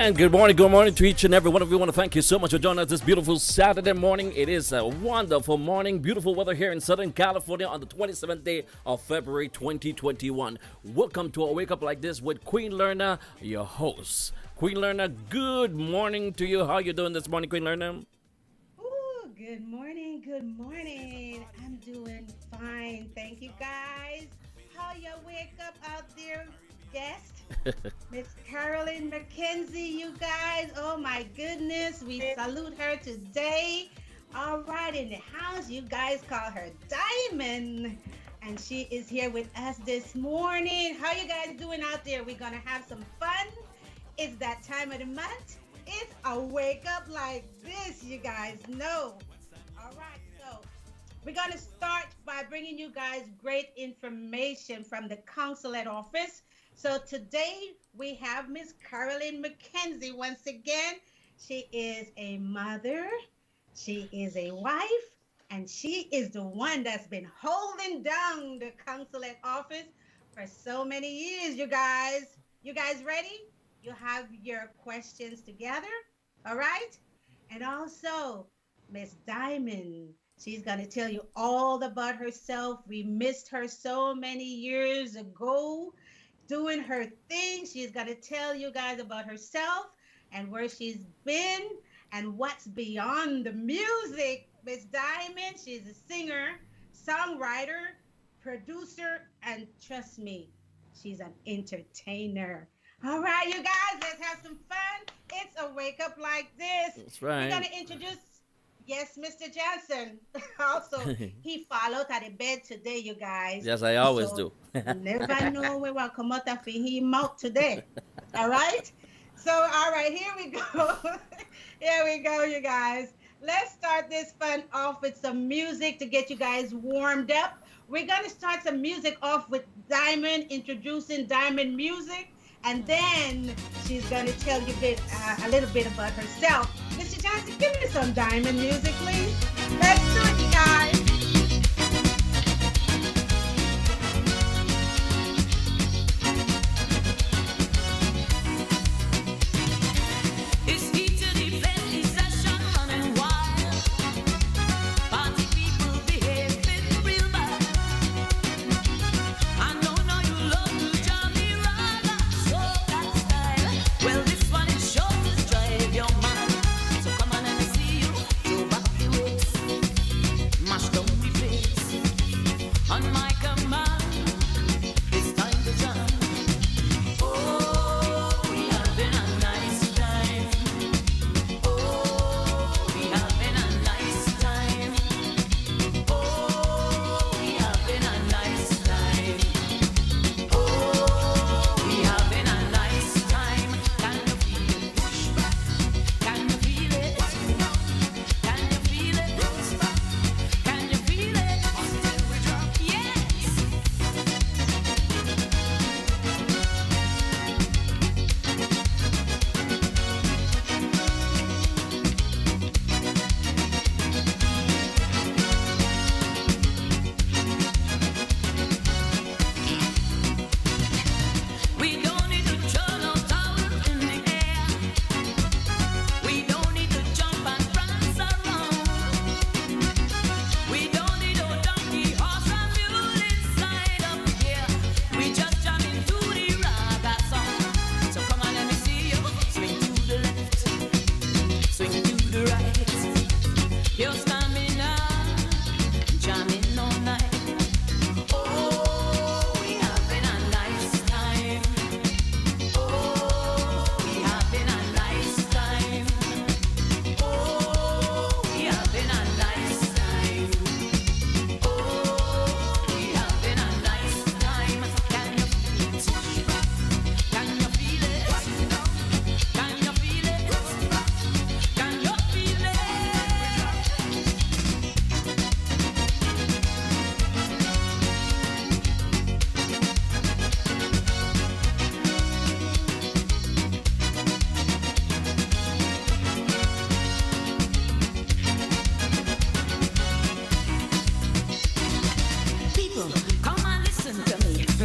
And good morning to each and every one of you. I want to thank you so much for joining us this beautiful Saturday morning. It is a wonderful morning, beautiful weather here in Southern California on the 27th day of February 2021. Welcome to a Wake Up Like This with Queen Lerna, your host. Queen Lerna, good morning to you. How you doing this morning, Queen Lerna? Ooh, good morning, good morning. I'm doing fine. Thank you guys. How you wake up out there, guest? Miss Carolyn McKenzie, you guys. Oh my goodness. We salute her today. All right, in the house, you guys call her Diamond. And she is here with us this morning. How you guys doing out there? We're gonna have some fun. It's that time of the month. It's a wake up like this, you guys know. All right, so we're going to start by bringing you guys great information from the consulate office. So today we have Miss Carolyn McKenzie once again. She is a mother, she is a wife, and she is the one that's been holding down the consulate office for so many years, you guys. You guys ready? You have your questions together, all right? And also, Miss Diamond, she's going to tell you all about herself. We missed her so many years ago doing her thing. She's going to tell you guys about herself and where she's been and what's beyond the music. Miss Diamond, she's a singer, songwriter, producer, and trust me, she's an entertainer. All right, you guys, let's have some fun. It's a wake up like this. That's right. We're going to introduce, yes, Mr. Johnson. Also, he followed at the bed today, you guys. Yes, I always do. Never know where we'll come out of him out today. All right? So, all right, here we go. Here we go, you guys. Let's start this fun off with some music to get you guys warmed up. We're going to start some music off with Diamond, introducing Diamond music. And then she's going to tell you a little bit about herself. Mr. Johnson, give me some Diamond music, please. Let's do it, guys.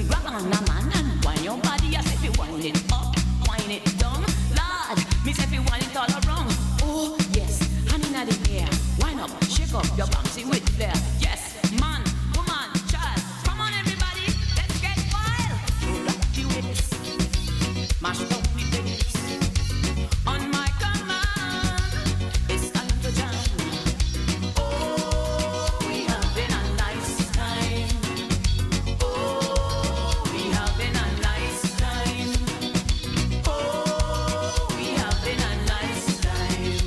Grab on a man and wind your body as if you wind it up, wind it down. Lord, shake up your bouncy with flair. Yes, man, woman, child. Come on, everybody, let's get wild. Rock your waist, mash it up with the hips. On my command, it's time to jam. Oh, we having a nice time. Oh, we having a nice time. Oh, we having a nice time.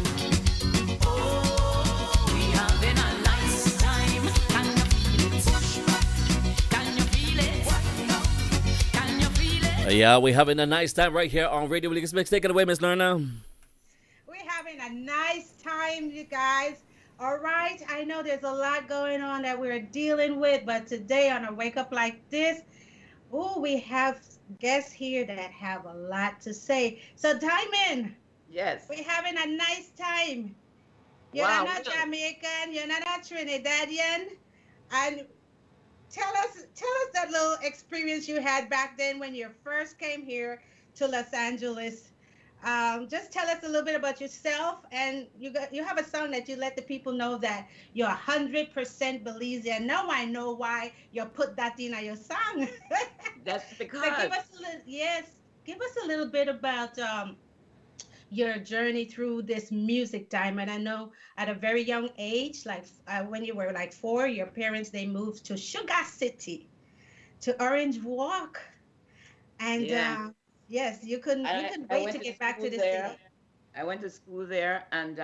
Oh, we having a nice time. Can you feel it? Can you feel it? Yeah, we're having a nice time right here on Radio Williams Mix. Take it away, Miss Lorna. We're having a nice time, you guys. All right. I know there's a lot going on that we're dealing with, but today on a wake up like this, oh, we have guests here that have a lot to say. So, Diamond, Yes. we're having a nice time. You're Wow. not Jamaican, you're not a Trinidadian, and tell us that little experience you had back then when you first came here to Los Angeles. Just tell us a little bit about yourself, and you have a song that you let the people know that you're 100% Belizean. Now I know why you put that in your song. That's So because give us a little, yes, give us a little bit about your journey through this music time. And I know at a very young age, like when you were like 4, your parents they moved to Sugar City, to Orange Walk, and yeah. yes, you couldn't I wait went to to get back to school the there. city. I went to school there, and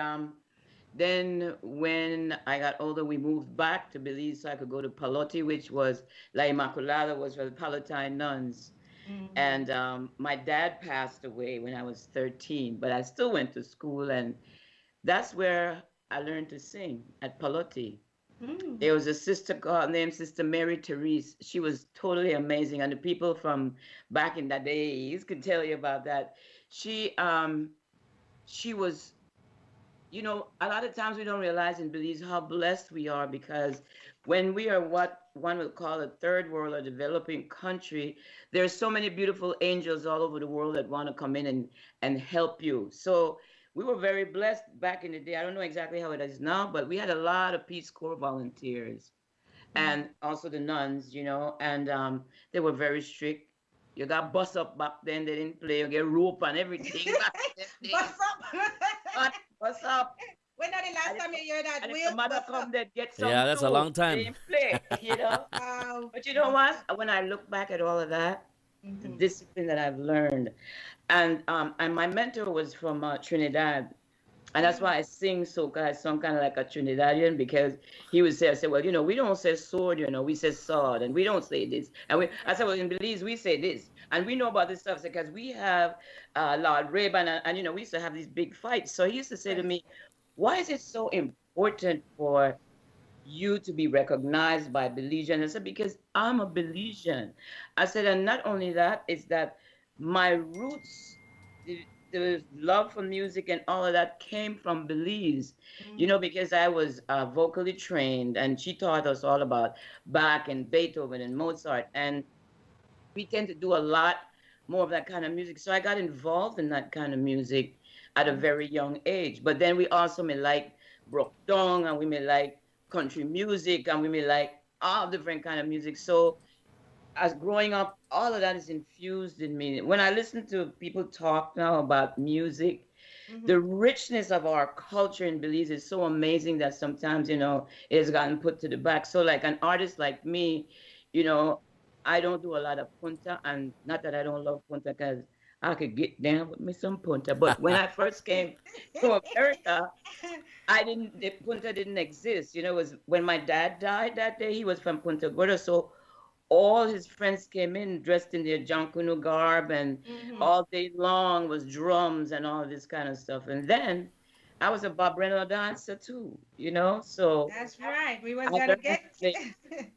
then when I got older, we moved back to Belize so I could go to Palotti, which was La Immaculada, was for the Palatine nuns. Hmm. And my dad passed away when I was 13, but I still went to school, and that's where I learned to sing at Palotti. Mm. There was a sister called named Sister Mary Therese. She was totally amazing, and the people from back in the days could tell you about that. She she was, a lot of times we don't realize in Belize how blessed we are, because when we are what one would call a third world or developing country, there's so many beautiful angels all over the world that want to come in and help you. So we were very blessed back in the day. I don't know exactly how it is now, but we had a lot of Peace Corps volunteers Mm. and also the nuns, and they were very strict. You got bus up back then, they didn't play, you get rope and everything back in the Bust days. up. But bus up. When are the last And if, time you heard that? and if the Will mother bust come, up. they'd get some Yeah, that's a too. long They time. didn't play. Wow. But you know what? When I look back at all of that, the Hmm. discipline that I've learned, and my mentor was from Trinidad, and that's why I sing so kind of some kind of like a Trinidadian, because he would say, I said, well, we don't say sword, we say sword, and we don't say this. I said, well, in Belize, we say this. And we know about this stuff because we have Lord Rayban, and we used to have these big fights. So he used to say to Right. me, why is it so important for you to be recognized by Belizean? I said, because I'm a Belizean. I said, and not only that, is that my roots, the, the love for music and all of that came from Belize, Hmm. because I was vocally trained, and she taught us all about Bach and Beethoven and Mozart. And we tend to do a lot more of that kind of music. So I got involved in that kind of music at a very young age. But then we also may like Brook Dong, and we may like country music, and we may like all different kind of music. So as growing up, all of that is infused in me. When I listen to people talk now about music, Hmm. the richness of our culture in Belize is so amazing that sometimes, it has gotten put to the back. So like an artist like me, you know, I don't do a lot of punta, and not that I don't love punta, because I could get down with me some punta. But when I first came to America, I didn't, the punta didn't exist. It was when my dad died that day, he was from Punta Gorda. So all his friends came in dressed in their Jankunu garb, and Hmm. all day long was drums and all this kind of stuff. And then I was a Bob Reynolds dancer too. So That's right. We was I gonna learned to get. play.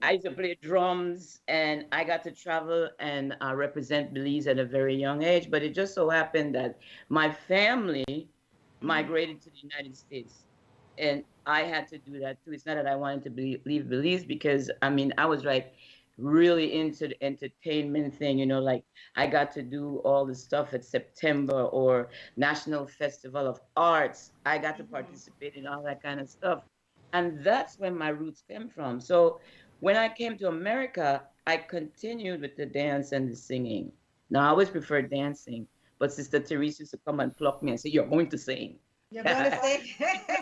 I used to play drums, and I got to travel and represent Belize at a very young age. But it just so happened that my family Hmm. migrated to the United States, and I had to do that too. It's not that I wanted to leave Belize, because I mean I was like really into the entertainment thing. Like I got to do all the stuff at September or National Festival of Arts. I got to Hmm. participate in all that kind of stuff. And that's where my roots came from. So when I came to America, I continued with the dance and the singing. Now, I always preferred dancing, but Sister Teresa used to come and pluck me and say, "You're going to sing." You're So gonna say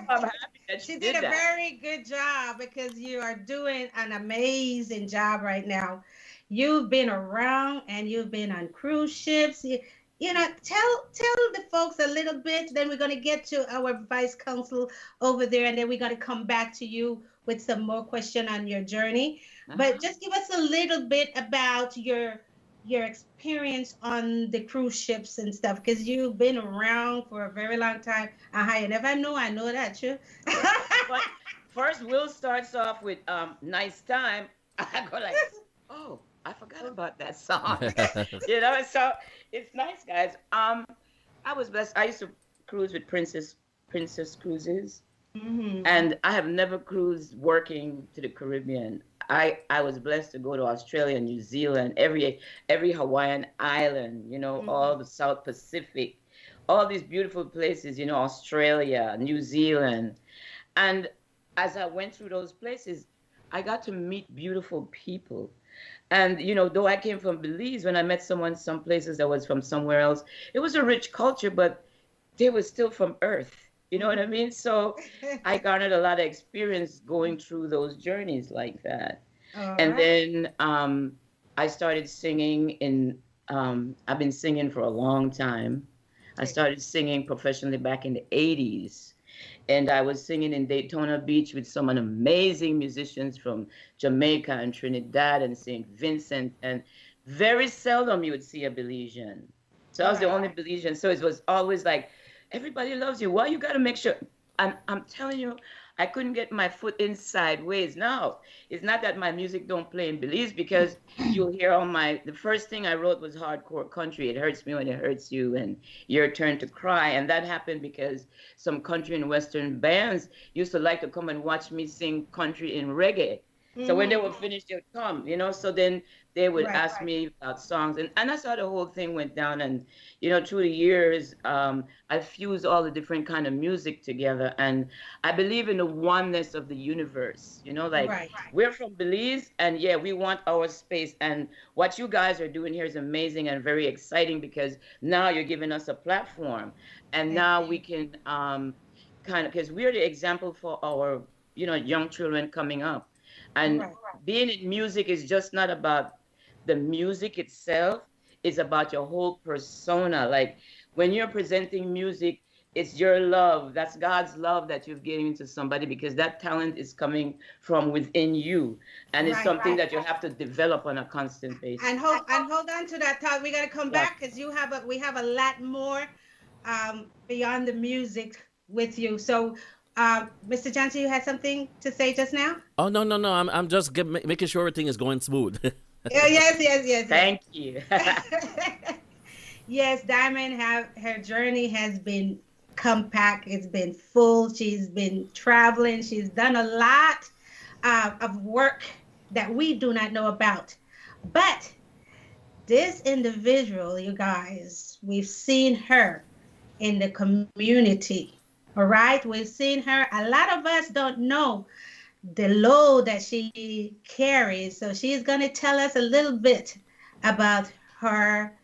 I'm happy that she she did did a that. very good job because you are doing an amazing job right now. You've been around and you've been on cruise ships. You know, tell the folks a little bit. Then we're gonna get to our vice consul over there, and then we're gonna come back to you with some more question on your journey. But Uh-huh. just give us a little bit about your experience on the cruise ships and stuff because you've been around for a very long time. You never know. I know that too. But first, Will starts off with "Nice Time." I go like, "Oh, I forgot about that song." So it's nice, guys. I was blessed. I used to cruise with Princess Cruises, Hmm. and I have never cruised working to the Caribbean. I was blessed to go to Australia, New Zealand, every Hawaiian island, Hmm. all the South Pacific, all these beautiful places, Australia, New Zealand. And as I went through those places, I got to meet beautiful people. And though I came from Belize, when I met someone some places that was from somewhere else, it was a rich culture, but they were still from Earth. You know what I mean? So I garnered a lot of experience going through those journeys like that. All And right. then I started singing I've been singing for a long time. I Okay. started singing professionally back in the 80s. And I was singing in Daytona Beach with some amazing musicians from Jamaica and Trinidad and St. Vincent. And very seldom you would see a Belizean. So I was the Right. only Belizean. So it was always like, everybody loves you. Why you got to make sure? And I'm telling you, I couldn't get my foot in sideways. Now, it's not that my music don't play in Belize because you'll hear the first thing I wrote was hardcore country. It hurts me when it hurts you and your turn to cry. And that happened because some country and western bands used to like to come and watch me sing country in reggae. So when they Hmm. were finished, they would come. So then they would Right. ask me about songs, and that's how the whole thing went down. And through the years, I fused all the different kind of music together, and I believe in the oneness of the universe. Like Right. we're from Belize, and yeah, we want our space. And what you guys are doing here is amazing and very exciting because now you're giving us a platform, and Thank now we you. can kind of, because we're the example for our young children coming up. And Right. being in music is just not about the music itself, it's about your whole persona. Like when you're presenting music, it's your love. That's God's love that you've given to somebody because that talent is coming from within you. And it's Right. something that you have to develop on a constant basis. And hold on to that thought. We gotta come Yeah. back because we have a lot more beyond the music with you. So, Mr. Johnson, you had something to say just now? Oh, no, no, no. I'm just making sure everything is going smooth. Yeah, yes, yes, yes, Thank you. yes. Yes, Diamond have her journey has been compact. It's been full. She's been traveling. She's done a lot of work that we do not know about. But this individual, you guys, we've seen her in the community. All right, we've seen her. A lot of us don't know the load that she carries. So she's going to tell us a little bit about her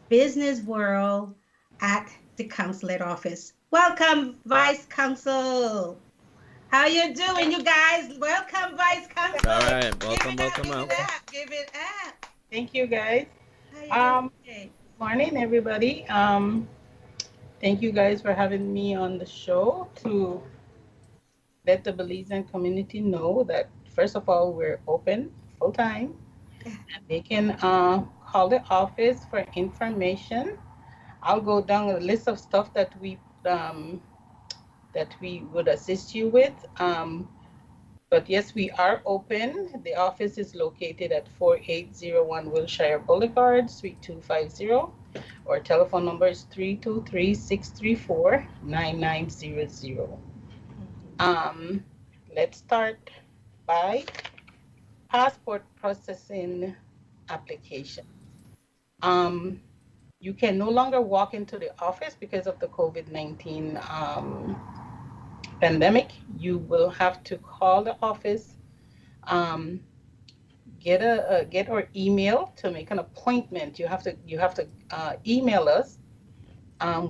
business world at the consulate office. Welcome, Vice Consul. How you doing, you guys? Welcome, Vice All Consul. right. Give Welcome, it up, welcome, give it welcome. up, give it up. Thank you, guys. How you doing Um, today? Morning, everybody. Thank you guys for having me on the show to let the Belizean community know that first of all we're open full time and they can call the office for information. I'll go down a list of stuff that we would assist you with. But yes, we are open. The office is located at 4801 Wilshire Boulevard, Suite 250. Our telephone number is 323-634-9900. Um, let's start by passport processing application. Um, you can no longer walk into the office because of the COVID-19 pandemic, you will have to call the office, um, get our email to make an appointment. You have to email us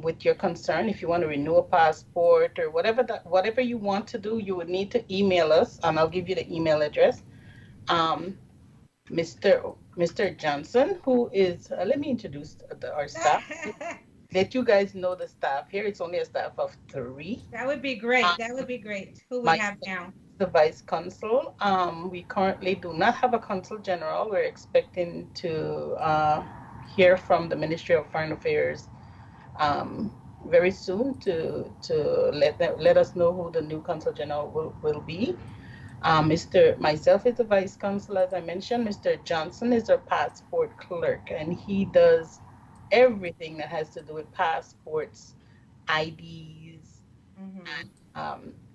with your concern. If you want to renew a passport or whatever you want to do, you would need to email us, and I'll give you the email address. Um, Mr. Johnson, who is, let me introduce our staff. Let you guys know the staff here. It's only a staff of 3. That would be great. That would be great. Who we My- have now? The vice consul. We currently do not have a consul general. We're expecting to hear from the Ministry of Foreign Affairs very soon to let us know who the new consul general will be. Myself is the vice consul, as I mentioned. Mr. Johnson is our passport clerk, and he does everything that has to do with passports, IDs, and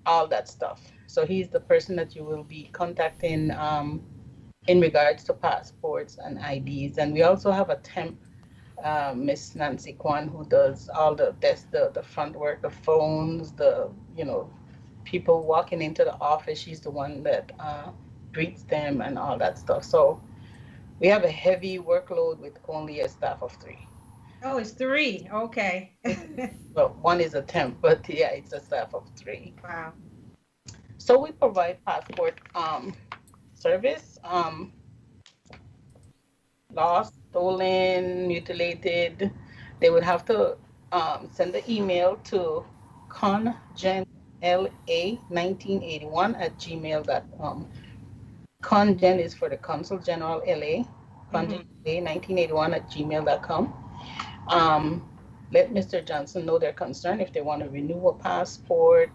all that stuff. So he's the person that you will be contacting in regards to passports and IDs. And we also have a temp, Miss Nancy Kwan, who does all the front work, the phones, people walking into the office. She's the one that greets them and all that stuff. So we have a heavy workload with only a staff of 3. Oh, it's 3. Okay. Well, 1 is a temp, but yeah, it's a staff of 3. Wow. So we provide passport service, lost, stolen, mutilated. They would have to send the email to congenla1981@gmail.com. Congen is for the Consul General LA, congenla1981@gmail.com. Let Mr. Johnson know their concern if they want to renew a passport,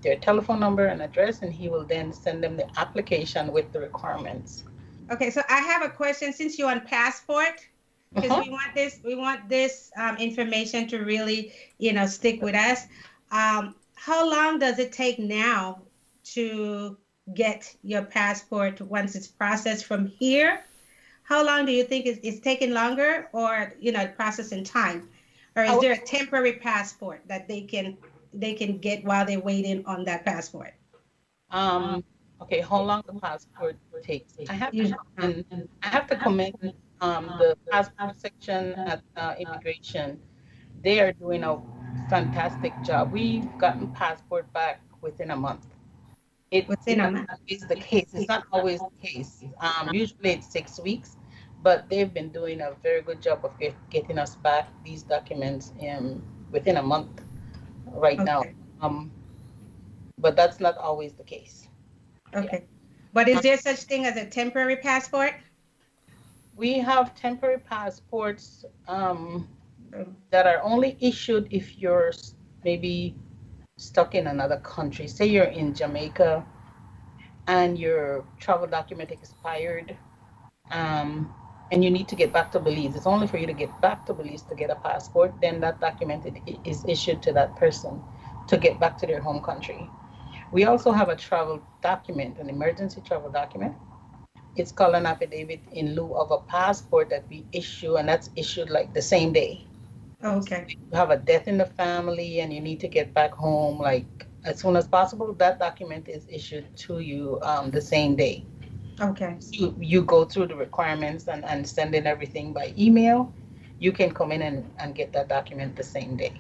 their telephone number and address, and he will then send them the application with the requirements. Okay, so I have a question since you're on passport, because we want this information to really, stick with us. How long does it take now to get your passport once it's processed from here? How long do you think it's taking longer, or process in time? Or is there a temporary passport that they can get while they're waiting on that passport? Okay, how long the passport takes? I have to commend the passport section at immigration. They are doing a fantastic job. We've gotten passport back within a month. Within a month is the case. It's not always the case. Usually it's 6 weeks. But they've been doing a very good job of getting us back these documents within a month right now. But that's not always the case. Okay. But is there such thing as a temporary passport? We have temporary passports that are only issued if you're maybe stuck in another country. Say you're in Jamaica and your travel document expired. And you need to get back to Belize. It's only for you to get back to Belize to get a passport. Then that document is issued to that person to get back to their home country. We also have a travel document, an emergency travel document. It's called an affidavit in lieu of a passport that we issue, and that's issued like the same day. Oh, okay. If you have a death in the family and you need to get back home like as soon as possible, that document is issued to you the same day. Okay. You go through the requirements and send in everything by email. You can come in and get that document the same day.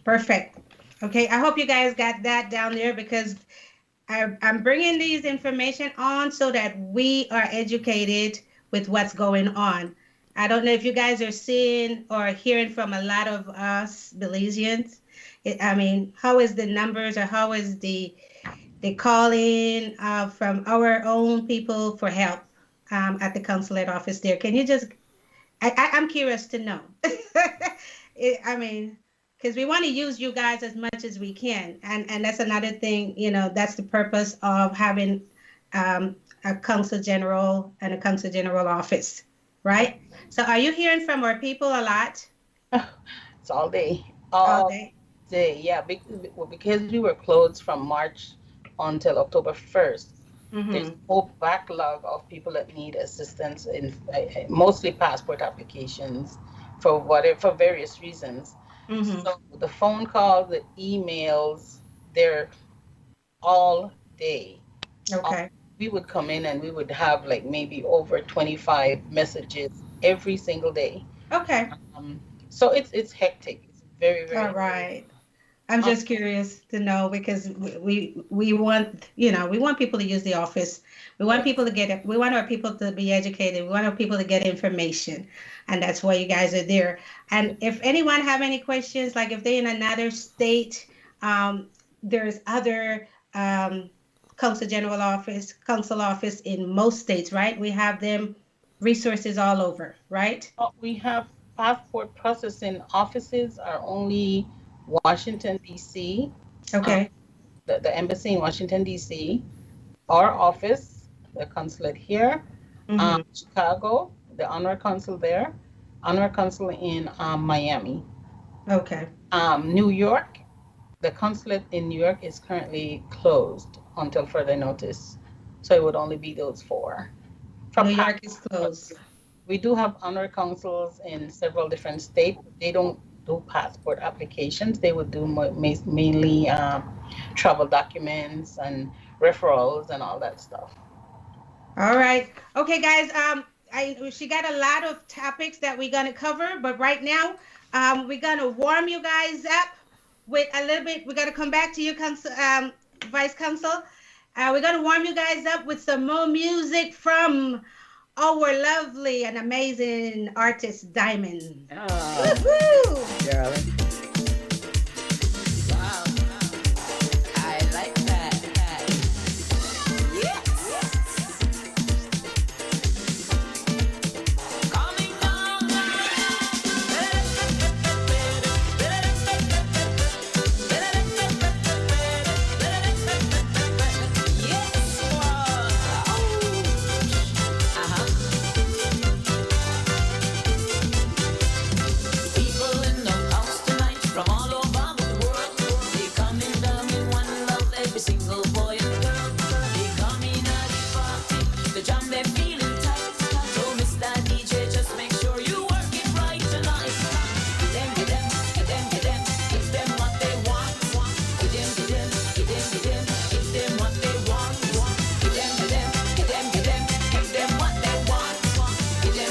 Perfect. Okay, I hope you guys got that down there, because I'm bringing these information on so that we are educated with what's going on. I don't know if you guys are seeing or hearing from a lot of us Belizeans. How is the numbers, or how is the calling from our own people for help at the consulate office there? Can you just, I'm curious to know. Because we want to use you guys as much as we can. And that's another thing, that's the purpose of having a consul general and a consul general office, right? So are you hearing from our people a lot? It's all day. All day? Yeah, because we were closed from March until October 1st. Mm-hmm. There's a whole backlog of people that need assistance in mostly passport applications for various reasons. Mm-hmm. So the phone calls, the emails, there all day. Okay. We would come in and we would have like maybe over 25 messages every single day. Okay. So it's hectic. It's very, very All right. I'm just curious to know because we want, you know, we want people to use the office. We want people to we want our people to be educated. We want our people to get information. And that's why you guys are there. And if anyone have any questions, like if they're in another state, there's other council office in most states, right? We have them resources all over, right? We have passport processing offices are only Washington, D.C. Okay. The embassy in Washington, D.C. Our office, the consulate here. Chicago, the honor consul there. Honor consul in Miami. Okay. New York, the consulate in New York is currently closed until further notice. So it would only be those 4. New York is closed. We do have honor consuls in several different states. They don't do passport applications. They would do mainly travel documents and referrals and all that stuff. All right. Okay, guys. She got a lot of topics that we're gonna cover, but right now, we're gonna warm you guys up with a little bit. We're gonna come back to you, Vice Consul. We're gonna warm you guys up with some more music from our lovely and amazing artist, Diamond. Woohoo! Girl. Wow. I like that. Yes. Coming down. Yes. People in the house tonight from all over the world. They coming down in one love, every single boy and girl. They coming at the party, the jam they feeling tight. So Mr. DJ, just make sure you work it right tonight. Give them, give them what they want. Give them, give them what they want. Give them, give them what they want. Give them,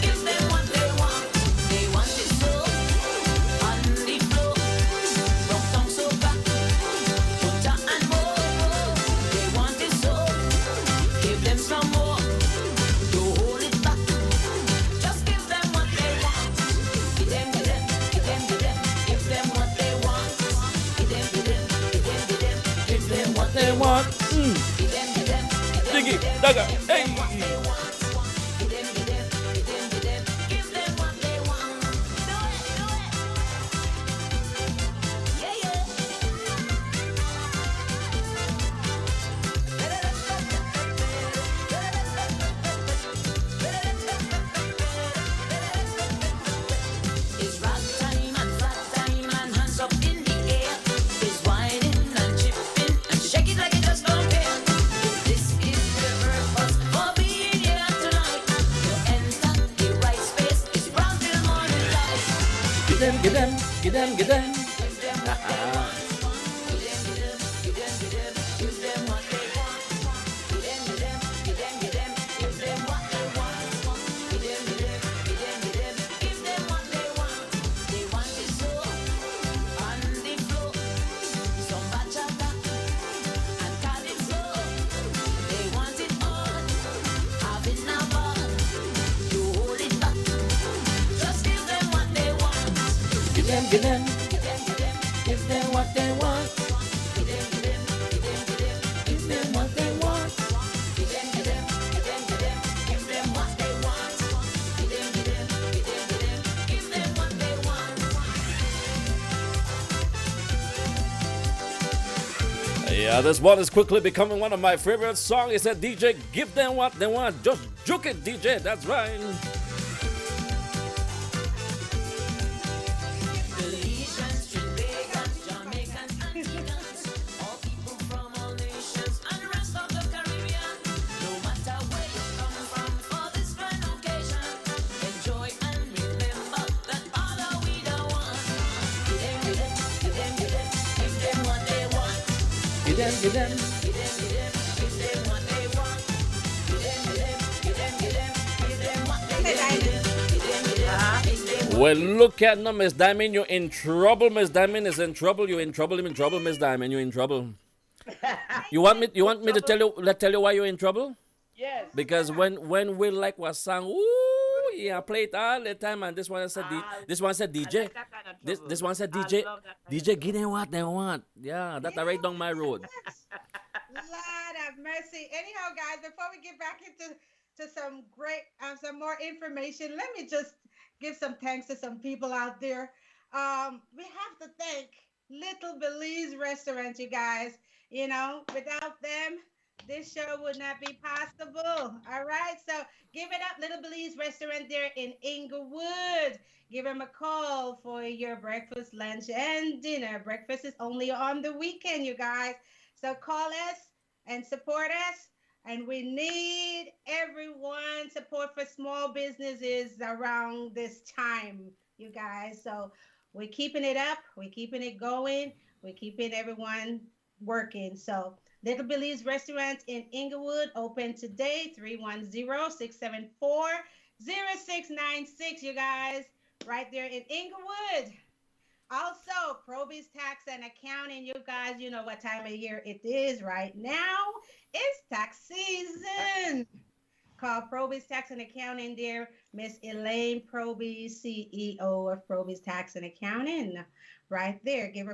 give them what they want. They want it so on the floor, rock down so back, put and more. They want it so, give them some more. Don't hold it back, just give them what they want. Give them what they want. Give them what they want. Diggy, Dugga, hey. It's rock time and flat time and hands up in the air. It's whining and chipping and shake it like it just don't care. This is the purpose for being here tonight. You enter the right space. It's brown till morning light. Get them. Give them what they want. Give them what they want. Give them what they want. Give them what they want. Give them what they want. They want it so on the floor. Some bachata and calypso. They want it all. Having a ball. You hold it back. Just give them what they want. Give them. Give them what they want. Give them what they want. Give them what they want. Give them what they want. Give them what they want. Yeah, this one is quickly becoming one of my favorite songs. It said, DJ, give them what they want. Just juke it, DJ. That's right. Belizeans, Trinbagans, Jamaicans, and Cubans, all people from all nations and the rest of the Caribbean. No matter where you come from for this grand occasion, enjoy and remember that all are we the one. Give them give them. Well, look at no, Miss Diamond, you're in trouble. Miss Diamond is in trouble. You're in trouble. You're in trouble, Miss Diamond. You're in trouble. You want me? You want me to tell you why you're in trouble? Yes. Because when we like was song, ooh, yeah, I play it all the time, and this one said this one said I DJ. like that kind of This trouble. one said I DJ. love that kind of DJ, give them what they want. Yeah, that's right down my road. Lord have mercy. Anyhow, guys, before we get back into some great, some more information, let me just give some thanks to some people out there. We have to thank Little Belize Restaurant, you guys. You know, without them, this show would not be possible. All right, so give it up, Little Belize Restaurant there in Inglewood. Give them a call for your breakfast, lunch, and dinner. Breakfast is only on the weekend, you guys. So call us and support us. And we need everyone support for small businesses around this time, you guys. So we're keeping it up. We're keeping it going. We're keeping everyone working. So Little Billy's Restaurant in Inglewood, open today, 310-674-0696, you guys, right there in Inglewood. Also, Proby's Tax and Accounting, you guys, you know what time of year it is right now. It's tax season. Call Proby's Tax and Accounting there. Miss Elaine Proby, CEO of Proby's Tax and Accounting. Right there. Give her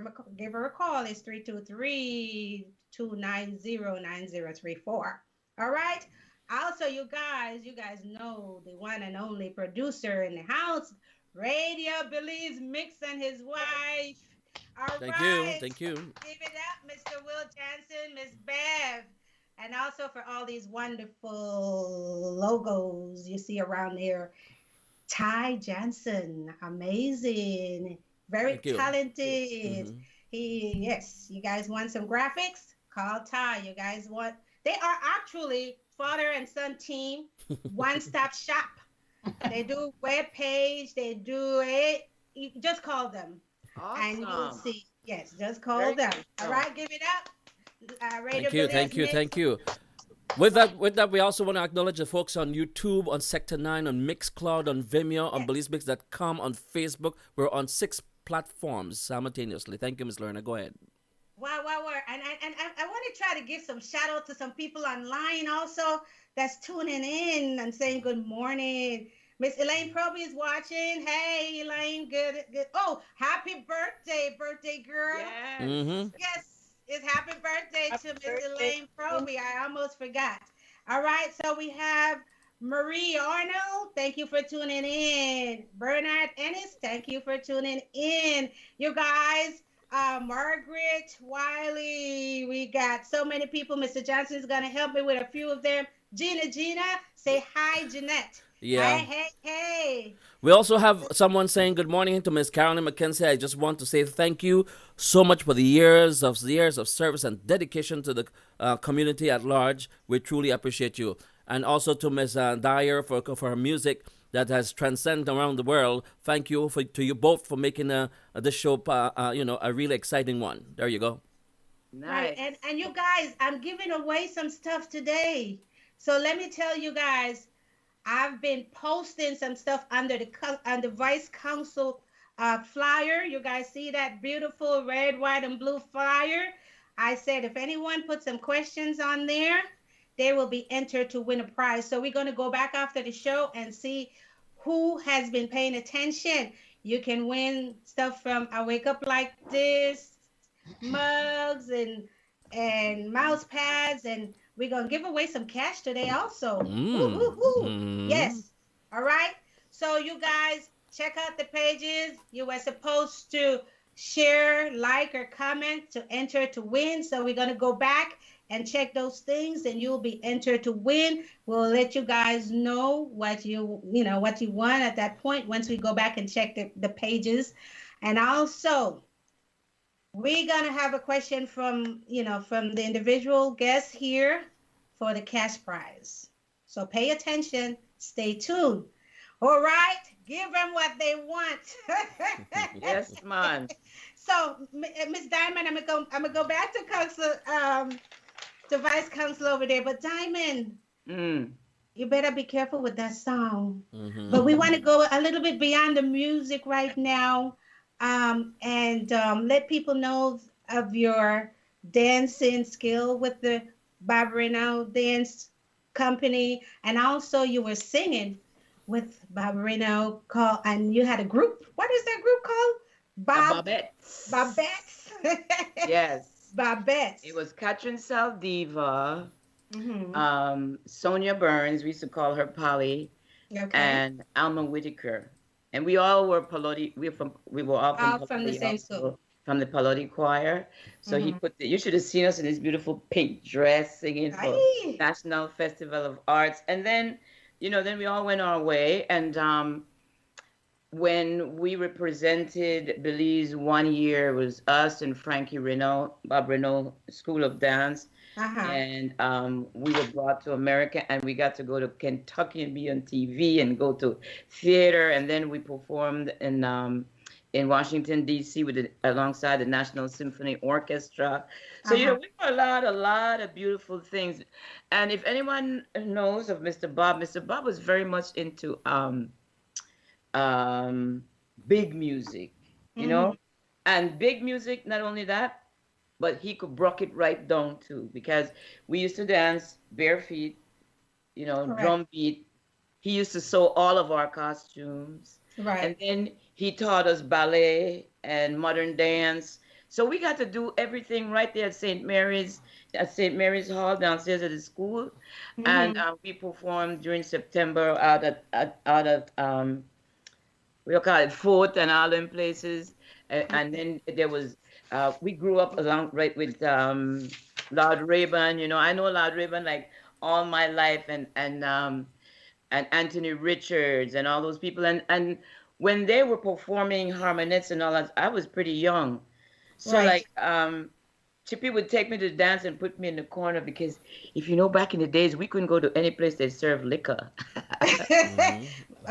a call. It's 323-290-9034. All right. Also, you guys know the one and only producer in the house, Radio Belize Mix and his wife. All Thank right. you. Give it up, Mr. Will Jansen, Miss Bev. And also for all these wonderful logos you see around there. Ty Jansen, amazing. Very Thank you. talented. Mhm. Yes, you guys want some graphics? Call Ty. You guys want, they are actually father and son team, one-stop shop. They do web page, they do it. You just call them and you'll Awesome. see. Yes, just call Very them. good. All right, give it up. Radio Thank you. Belize With that, we also want to acknowledge the folks on YouTube, on Sector 9, on Mixcloud, on Vimeo, on BelizeMix.com, on Facebook. We're on 6 platforms simultaneously. Thank you, Ms. Lerner. Go ahead. Wow. And I want to try to give some shout out to some people online also that's tuning in and saying good morning. Miss Elaine Proby is watching. Hey, Elaine, good. Oh, happy birthday girl. Yes. Mm-hmm. Yes, it's happy birthday Happy to Miss birthday. Elaine Proby. I almost forgot. All right, so we have Marie Arnold. Thank you for tuning in. Bernard Ennis, thank you for tuning in. You guys, Margaret Wiley, we got so many people. Mr. Johnson is going to help me with a few of them. Gina, say hi, Jeanette. Yeah. Hey. We also have someone saying good morning to Miss Carolyn McKenzie. I just want to say thank you so much for the years of service and dedication to the community at large. We truly appreciate you. And also to Miss Dyer for her music that has transcended around the world. Thank you to you both for making this show a really exciting one. There you go. Right, Nice. and you guys, I'm giving away some stuff today. So let me tell you guys, I've been posting some stuff under the Vice Council flyer. You guys see that beautiful red, white, and blue flyer? I said if anyone puts some questions on there, they will be entered to win a prize. So we're going to go back after the show and see who has been paying attention. You can win stuff from I Wake Up Like This, mugs and mouse pads, and we're going to give away some cash today also. Mm. Yes. All right. So you guys check out the pages. You were supposed to share, like, or comment to enter to win. So we're going to go back and check those things, and you'll be entered to win. We'll let you guys know what you won at that point once we go back and check the pages. And also, we're going to have a question from the individual guests here for the cash prize. So pay attention, stay tuned. All right, give them what they want. Yes, man. So, Miss Diamond, I'm gonna go back to Council, to Vice Council over there. But Diamond, Mm. you better be careful with that song. Mm-hmm. But we want to go a little bit beyond the music right now, and let people know of your dancing skill with the Barbarino Dance Company, and also you were singing with Barbarino called, and you had a group. What is that group called? Babette. Babettes. Yes. Babettes. It was Katrin Saldiva, Mm-hmm. Sonia Burns, we used to call her Polly, Okay. and Alma Whitaker. And we all were Pallotti. We were all from All from the Pallotti, same also, school. from the Pallotti choir. So he Mhm. put you should have seen us in this beautiful pink dress singing for Aye. National Festival of Arts. And then, then we all went our way. And when we represented Belize one year, it was us and Frankie Renault, Bob Renault School of Dance. Uh-huh. And we were brought to America, and we got to go to Kentucky and be on TV and go to theater. And then we performed in Washington, D.C. alongside the National Symphony Orchestra. So, Uh-huh. we did a lot of beautiful things. And if anyone knows of Mr. Bob was very much into big music, Mhm. and big music, not only that, but he could broke it right down too, because we used to dance bare feet, Correct. drum beat. He used to sew all of our costumes. And Right. then he taught us ballet and modern dance. So we got to do everything right there at St. Mary's Hall downstairs at the school. And Mhm. we performed during September out at we call it Fort and all them places. And then there was, we grew up along right with Lord Rayburn. I know Lord Rayburn like all my life, and Anthony Richards and all those people. And when they were performing harmonettes and all that, I was pretty young. So Right. like Chippy would take me to dance and put me in the corner, because if back in the days we couldn't go to any place that served liquor.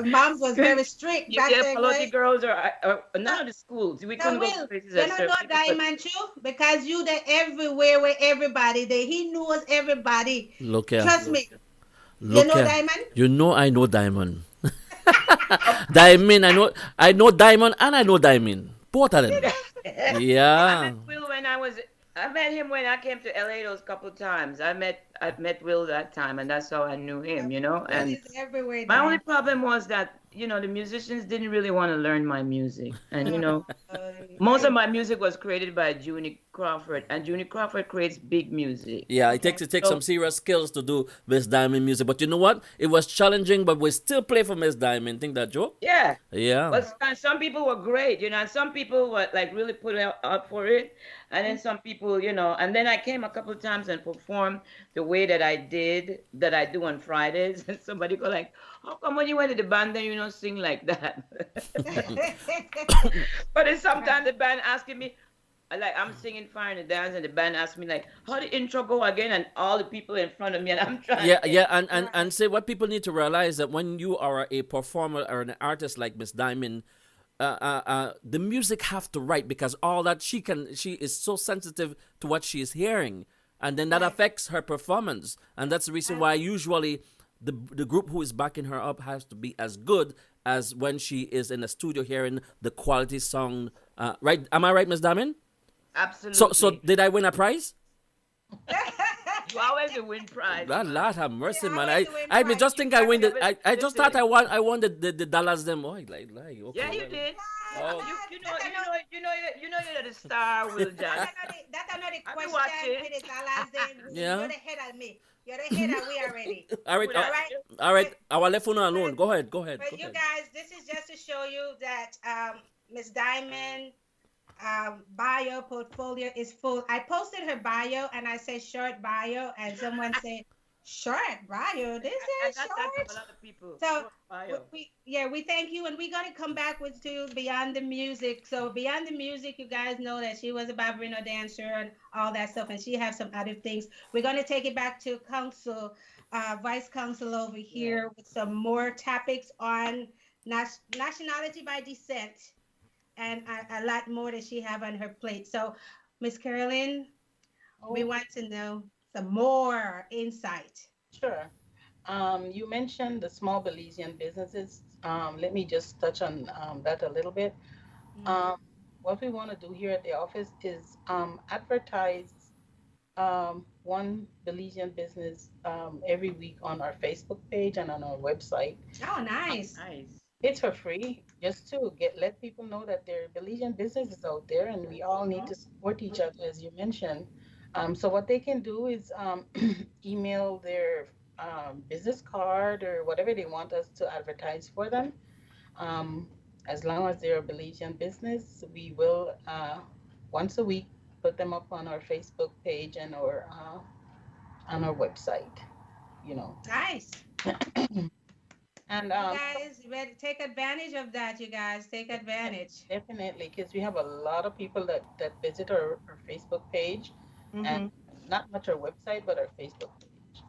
Moms was very strict back Yeah, then, Pallotti right? girls or none of the schools. We Now, couldn't go to Will, places you that don't served know liquor. But Diamond too? Because you there everywhere with everybody there. He knows everybody. Look here. Trust me. You Look know here. Diamond? You know I know Diamond. Diamond, I know Diamond and I know Diamond. Both of them. I Yeah. met Will I met him when I came to LA those couple times. I met Will that time, and that's how I knew him. And He's everywhere. my only Diamond. problem was that the musicians didn't really want to learn my music, and Uh, most of my music was created by Junie Crawford, and Junie Crawford creates big music. Yeah, Okay. it takes So some serious skills to do Miss Diamond music. But you know what? It was challenging, but we still play for Miss Diamond. Think that, Joe? yeah, Yeah. but some people were great, and some people were like really put out for it, and then some people, and then I came a couple of times and performed the way that I do on Fridays, and somebody go like, "How come when you went to the band then you don't sing like that?" But then sometimes the band asking me, like I'm singing Fire in the Dance, and the band asks me like, "How the intro go again?" And all the people in front of me, and I'm trying. Yeah, and say what people need to realize that when you are a performer or an artist like Miss Diamond, the music have to write, because all that she is so sensitive to what she is hearing, and then that Right. affects her performance, and that's the reason why usually the group who is backing her up has to be as good as when she is in the studio hearing the quality song. Right? Am I right, Miss Diamond? Absolutely. So did I win a prize? You always win prize. Lord have mercy, Yeah, man. always win I prize. just think I win the. I just thought Listen. I won the dollars them. Oh, like okay. Yeah, you did. Oh. You're the star, Will Jack. That's another I've been question watching. with the dollars then. Yeah. You're the head of me. You're the head of we already. All right, Would All I- right. all right. Our left one alone. Go ahead. Go ahead. But Go you ahead. guys, this is just to show you that Miss Diamond bio portfolio is full. I posted her bio and I said short bio, and someone said short bio. This I is got that from short. a lot of people. So Bio. we thank you, and we're gonna come back with to Beyond the Music. So Beyond the Music, you guys know that she was a Barbarino dancer and all that stuff, and she has some other things. We're gonna take it back to Council, Vice Council over here with some more topics on nationality by descent. and a lot more that she have on her plate. So, Miss Carolyn, we Oh, want to know some more insight. sure. You mentioned the small Belizean businesses. Let me just touch on that a little bit. Mm-hmm. Um, what we want to do here at the office is advertise one Belizean business every week on our Facebook page and on our website. Oh, nice. Nice. It's for free, just to let people know that there are Belizean businesses out there, and we all need to support each other, as you mentioned. So what they can do is email their business card or whatever they want us to advertise for them. Um, as long as they're a Belizean business, we will once a week put them up on our Facebook page and or on our website. You know, Nice. and You guys better take advantage of that. You guys take advantage. definitely, because we have a lot of people that visit our Facebook page, and Mm-hmm. not much our website, but our Facebook page.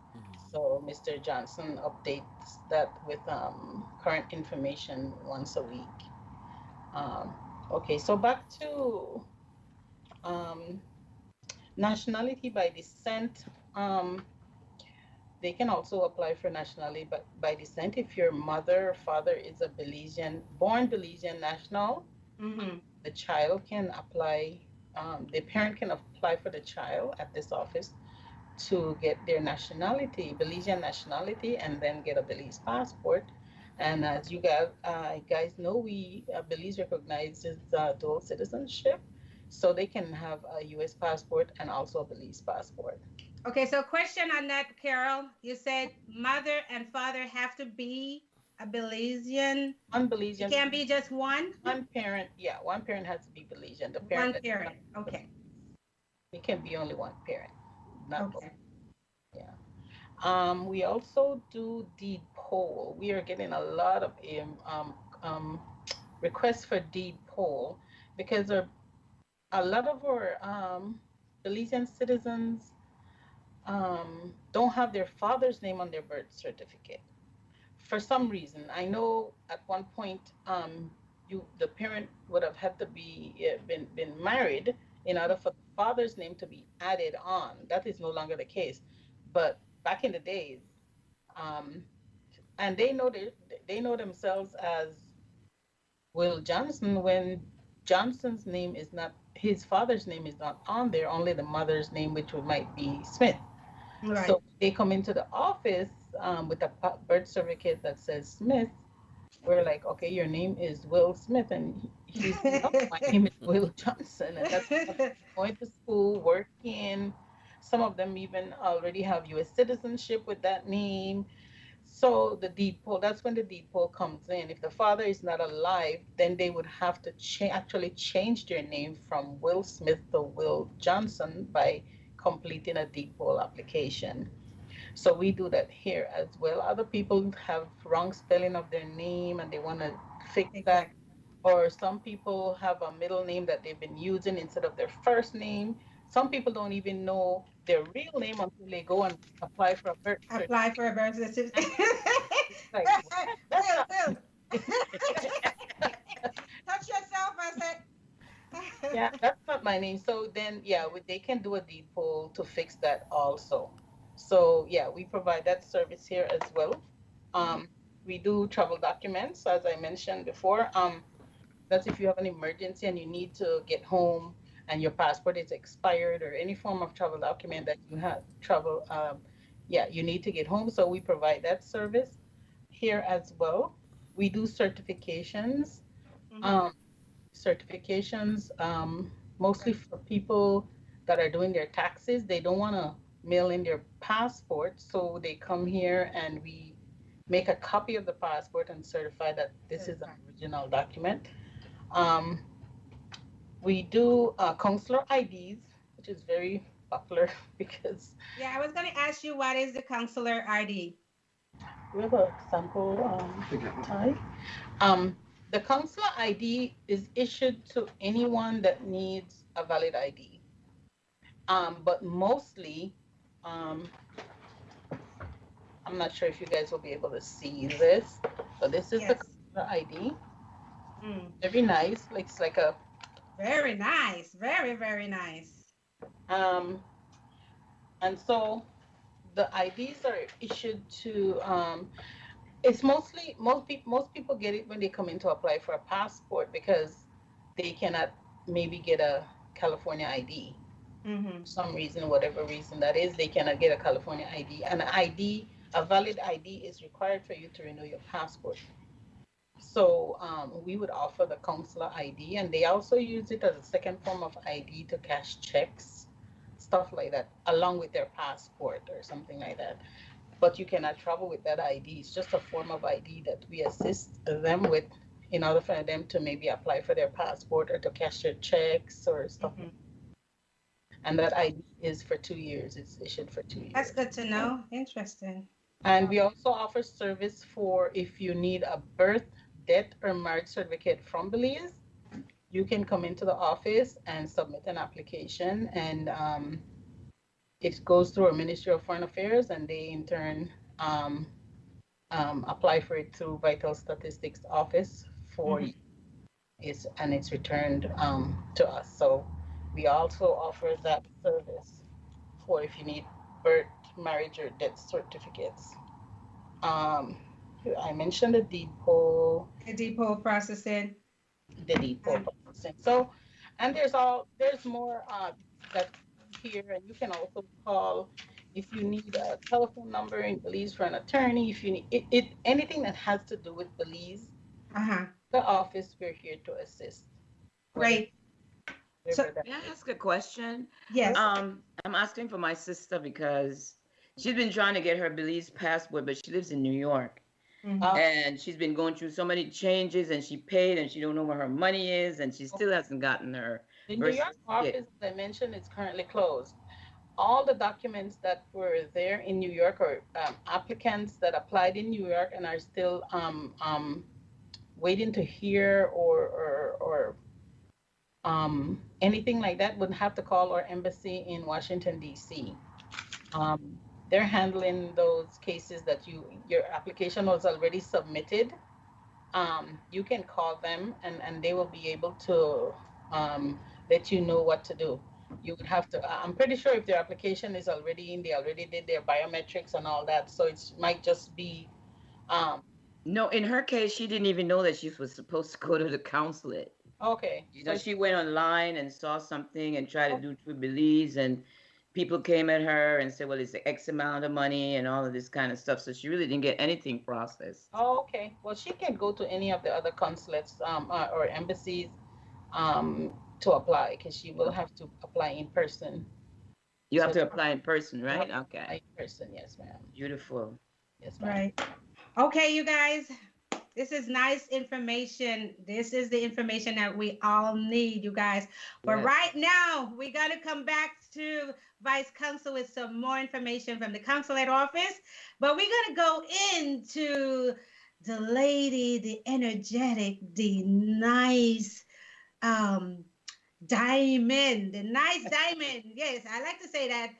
So Mr. Johnson updates that with current information once a week. Um, okay, so back to um, nationality by descent. Um, they can also apply for nationality by descent if your mother or father is a Belizean, born Belizean national. Mm-hmm. The child can apply, the parent can apply for the child at this office to get their nationality, Belizean nationality, and then get a Belize passport. And as you guys know, Belize recognizes dual citizenship, so they can have a U.S. passport and also a Belize passport. Okay, so question on that, Carol. You said mother and father have to be a Belizean. One It Belizean, can't be just one. one parent, yeah, one parent has to be Belizean. The parent One that parent. Okay. it can be only one parent, not both. Okay. Yeah. We also do deed poll. We are getting a lot of requests for deed poll because a lot of our Belizean citizens don't have their father's name on their birth certificate for some reason. I know at one point the parent would have had to be been married in order for the father's name to be added on. That is no longer the case. But back in the days, um, and they know themselves as Will Johnson when Johnson's name is not, his father's name is not on there, only the mother's name, which might be Smith. Right. So they come into the office with a birth certificate that says Smith. We're like, okay, your name is Will Smith, and he's no, my name is Will Johnson, and that's going to school, working. Some of them even already have U.S. citizenship with that name. So the deed poll, that's when the deed poll comes in. If the father is not alive, then they would have to actually change their name from Will Smith to Will Johnson by completing a deed poll application. So we do that here as well. Other people have wrong spelling of their name and they want to fix that. Exactly. Or some people have a middle name that they've been using instead of their first name. Some people don't even know their real name until they go and apply for a birth certificate. Apply for a birth certificate. Like, what? That's not Will. Touch yourself. I said. yeah, that's not my name. So then, yeah, they can do a deed poll to fix that also. So yeah, we provide that service here as well. Um, we do travel documents, as I mentioned before. That's if you have an emergency and you need to get home and your passport is expired or any form of travel document that you have travel. Yeah, you need to get home. So we provide that service here as well. We do certifications. Mhm. Um, certifications, mostly for people that are doing their taxes. They don't want to mail in their passport, so they come here and we make a copy of the passport and certify that this is an Certified. original document. Um, we do consular IDs, which is very popular because Yeah, I was going to ask you what is the consular ID? we have a sample type. Um, the consular ID is issued to anyone that needs a valid ID. But mostly, um, I'm not sure if you guys will be able to see this, but this is the Yes. consular ID. Very nice. Looks like a Very nice. Very, very nice. um, and so the IDs are issued to it's mostly most people get it when they come in to apply for a passport because they cannot maybe get a California ID. Mm-hmm. For some reason, whatever reason that is, they cannot get a California ID. And a valid ID is required for you to renew your passport. So we would offer the consular ID, and they also use it as a second form of ID to cash checks, stuff like that, along with their passport or something like that. But you cannot travel with that ID. It's just a form of ID that we assist them with in order for them to maybe apply for their passport or to cash their checks or stuff. Mhm. And that ID is for 2 years. It's issued for 2 years. That's good to know. Interesting. And we also offer service for if you need a birth, death, or marriage certificate from Belize, you can come into the office and submit an application, and it goes through our Ministry of Foreign Affairs, and they in turn apply for it through Vital Statistics Office for Mhm. it's returned to us. So we also offer that service for if you need birth, marriage, or death certificates. I mentioned the depot, The depot processing. processing. So, and there's more that here, and you can also call if you need a telephone number in Belize for an attorney. If you need anything that has to do with Belize, Uh-huh. the office, we're here to assist. Great. So- Whatever that May I is. ask a question? Yes. I'm asking for my sister because she's been trying to get her Belize passport, but she lives in New York. Mhm. And she's been going through so many changes, and she paid, and she don't know where her money is, and she still hasn't gotten her. The New versus- York office, as I mentioned, is currently closed. All the documents that were there in New York are applicants that applied in New York and are still waiting to hear or anything like that would have to call our embassy in Washington, D.C. They're handling those cases that your application was already submitted. You can call them and they will be able to let you know what to do. You would have to, I'm pretty sure if their application is already in, they already did their biometrics and all that. So it might just be, No, in her case, she didn't even know that she was supposed to go to the consulate. okay. You know, So she went online and saw something and tried to do it through Belize, and people came at her and said, well, it's X amount of money and all of this kind of stuff. So she really didn't get anything processed. Oh, okay. Well, she can go to any of the other consulates or embassies to apply because she will have to apply in person. You have to apply in person, right? Apply Okay. in person, yes, ma'am. Beautiful. Yes, ma'am. Right. Okay, you guys. This is nice information. This is the information that we all need, you guys. But Yes. right now, we got to come back to Vice Consul with some more information from the consulate office. But we're going to go into the lady, the energetic, the nice diamond, the nice diamond. Yes, I like to say that,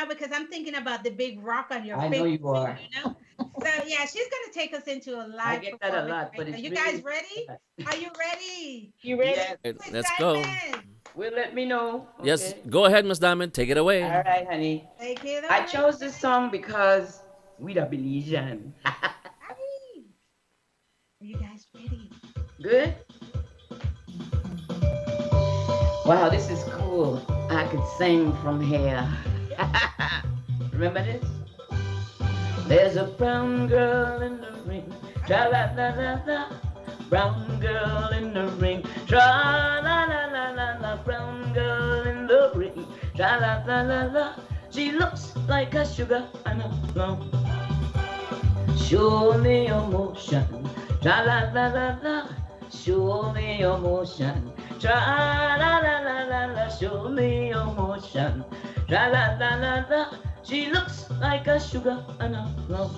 because I'm thinking about the big rock on your I finger. know you are. So yeah, she's gonna take us into a live. I get that a performance lot, but right now. it's You really- guys ready? Are you ready? You ready? Yes. Miss Let's go. Diamond, Well, let me know. Yes, okay? go ahead, Miss Diamond. Take it away. All right, honey. take it I away. chose this song because we the Belizean. Are you guys ready? Good? Wow, this is cool. I could sing from here. Remember this? There's a brown girl in the ring. Tra la la la la. Brown girl in the ring. Tra la la la la la. Brown girl in the ring. Tra la la la la. She looks like a sugar and a plum. Show me your motion. Tra la la la la. Show me your motion. Tra la la la la la. Show me your motion. Tra la la la la. She looks like a sugar and a plum.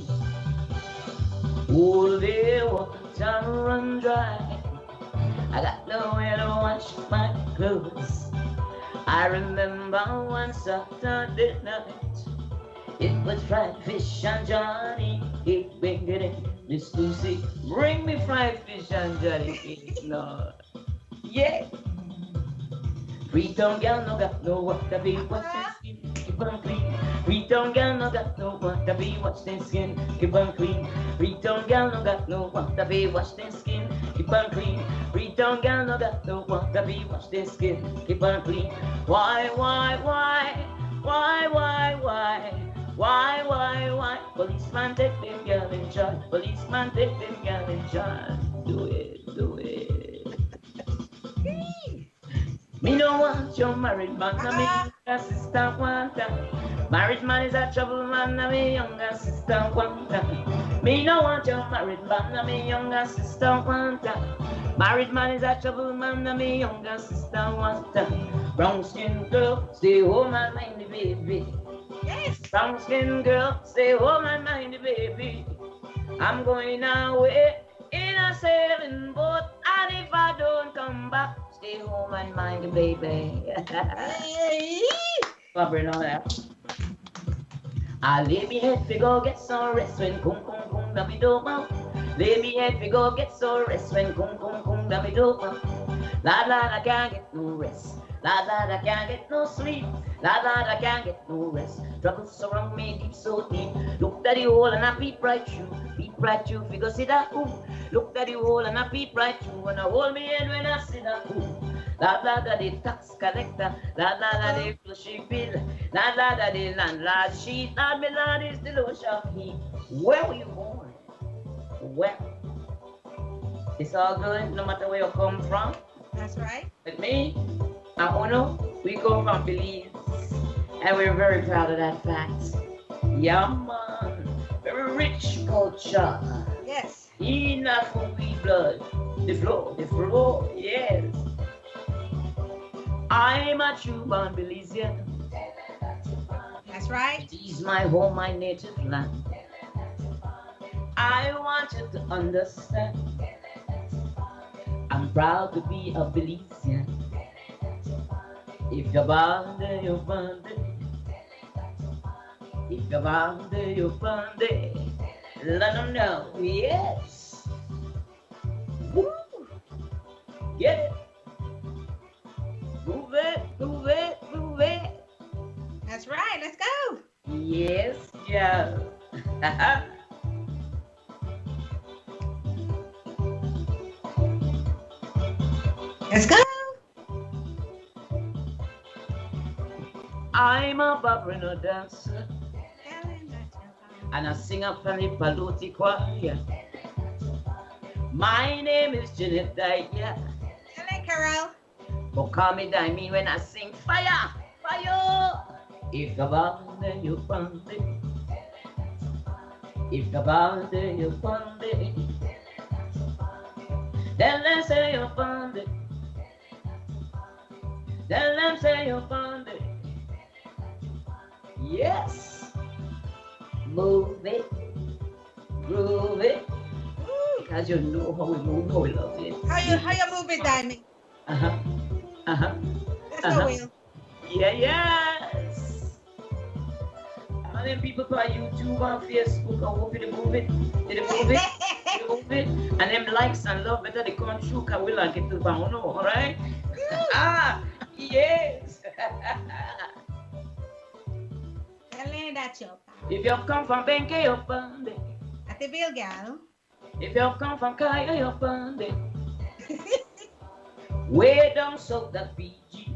All the water run dry. I got nowhere to wash my clothes. I remember one Saturday night. It was fried fish and Johnny. He bring it in. Miss Lucy, bring me fried fish and jellyfish, Lord. Yeah. Freetown gal no got no what to be watch their skin, keep on clean. Freetown gal no got no what to be watch their skin, keep on clean. Freetown gal no got no what to be watch their skin, keep on clean. Freetown gal no got no what to be watch their skin, keep on clean. Why? Why? Policeman take them gal in charge. Policeman take them gal in charge. Do it. Me no want your married man, na me younger sister want that. Married man is a trouble man, na me younger sister want that. Me no want your married man, na me younger sister want that. Married man is a trouble man, na me younger sister want that. Brown skin girl, stay home and mind the baby. Yes. Brown skin girl, stay home and mind the baby. I'm going away in a sailing boat, and if I don't come back, stay home and mind the baby. Bring all that. I lay me head fi go get some rest when kum da me do ma. Lay me head fi go get some rest when kum da me do ma. La I can't get no rest. La I can't get no sleep. La I can't get no rest. Troubles surround me deep so deep. Look at the hole and I peep right through. Figure see that ooh. Look at the hole and I peep right through. And I hold me head when I see that ooh. La the tax collector. La the flushy bill. La the landlord sheet. La me lord is the low shop heat. Where were you born? Where? It's all good no matter where you come from. That's right. With me and Uno, we come from Belize. And we're very proud of that fact. Yeah, man. Very rich culture. Yes. Enough for we blood. The flow, yes. I'm a true born Belizean. That's right. It is my home, my native land. I want you to understand. I'm proud to be a Belizean. If you're born there, you're born there. If you're born there, you're born there. Let them know, yes. Woo. Get it. Move it. That's right. Let's go. Yes, yeah. Let's go. I'm a Babrino dancer and I sing a family Paluti choir. My name is Janet Daya. Hello, Carol. But call me Daimee when I sing fire. If you're born there, you're born there. If you're born there, you're born there. Then let's say you're born there. Then let's say you're born there. Yes. Move it. Groove it. Because you know how we move, how we love it. How you move it, Daimee? Let's go, Will. Yes. And then people on YouTube and Facebook, I hope you move it. Did you move it? You move it. And them likes and love better they come true because we like it to bound, alright? Yes. If you come from Benke, you're Pande. At the Bill Gal. If you come from Kaya, you're Pande. Way down south, that PG.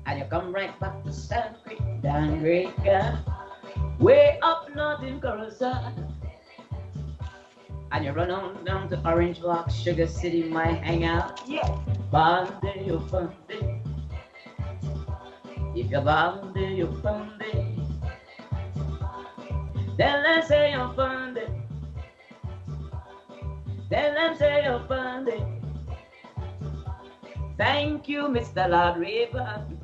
And you come right back to Sanskrit, Dangreka. Way up north in Corozal. And you run on down to Orange Walk, Sugar City, my hangout. Yeah. Bande, you Bande. If you're Bande, you Bande. Then let's say you're Bande. Then let's say you're Bande. Thank you, Mr. Lord Raven,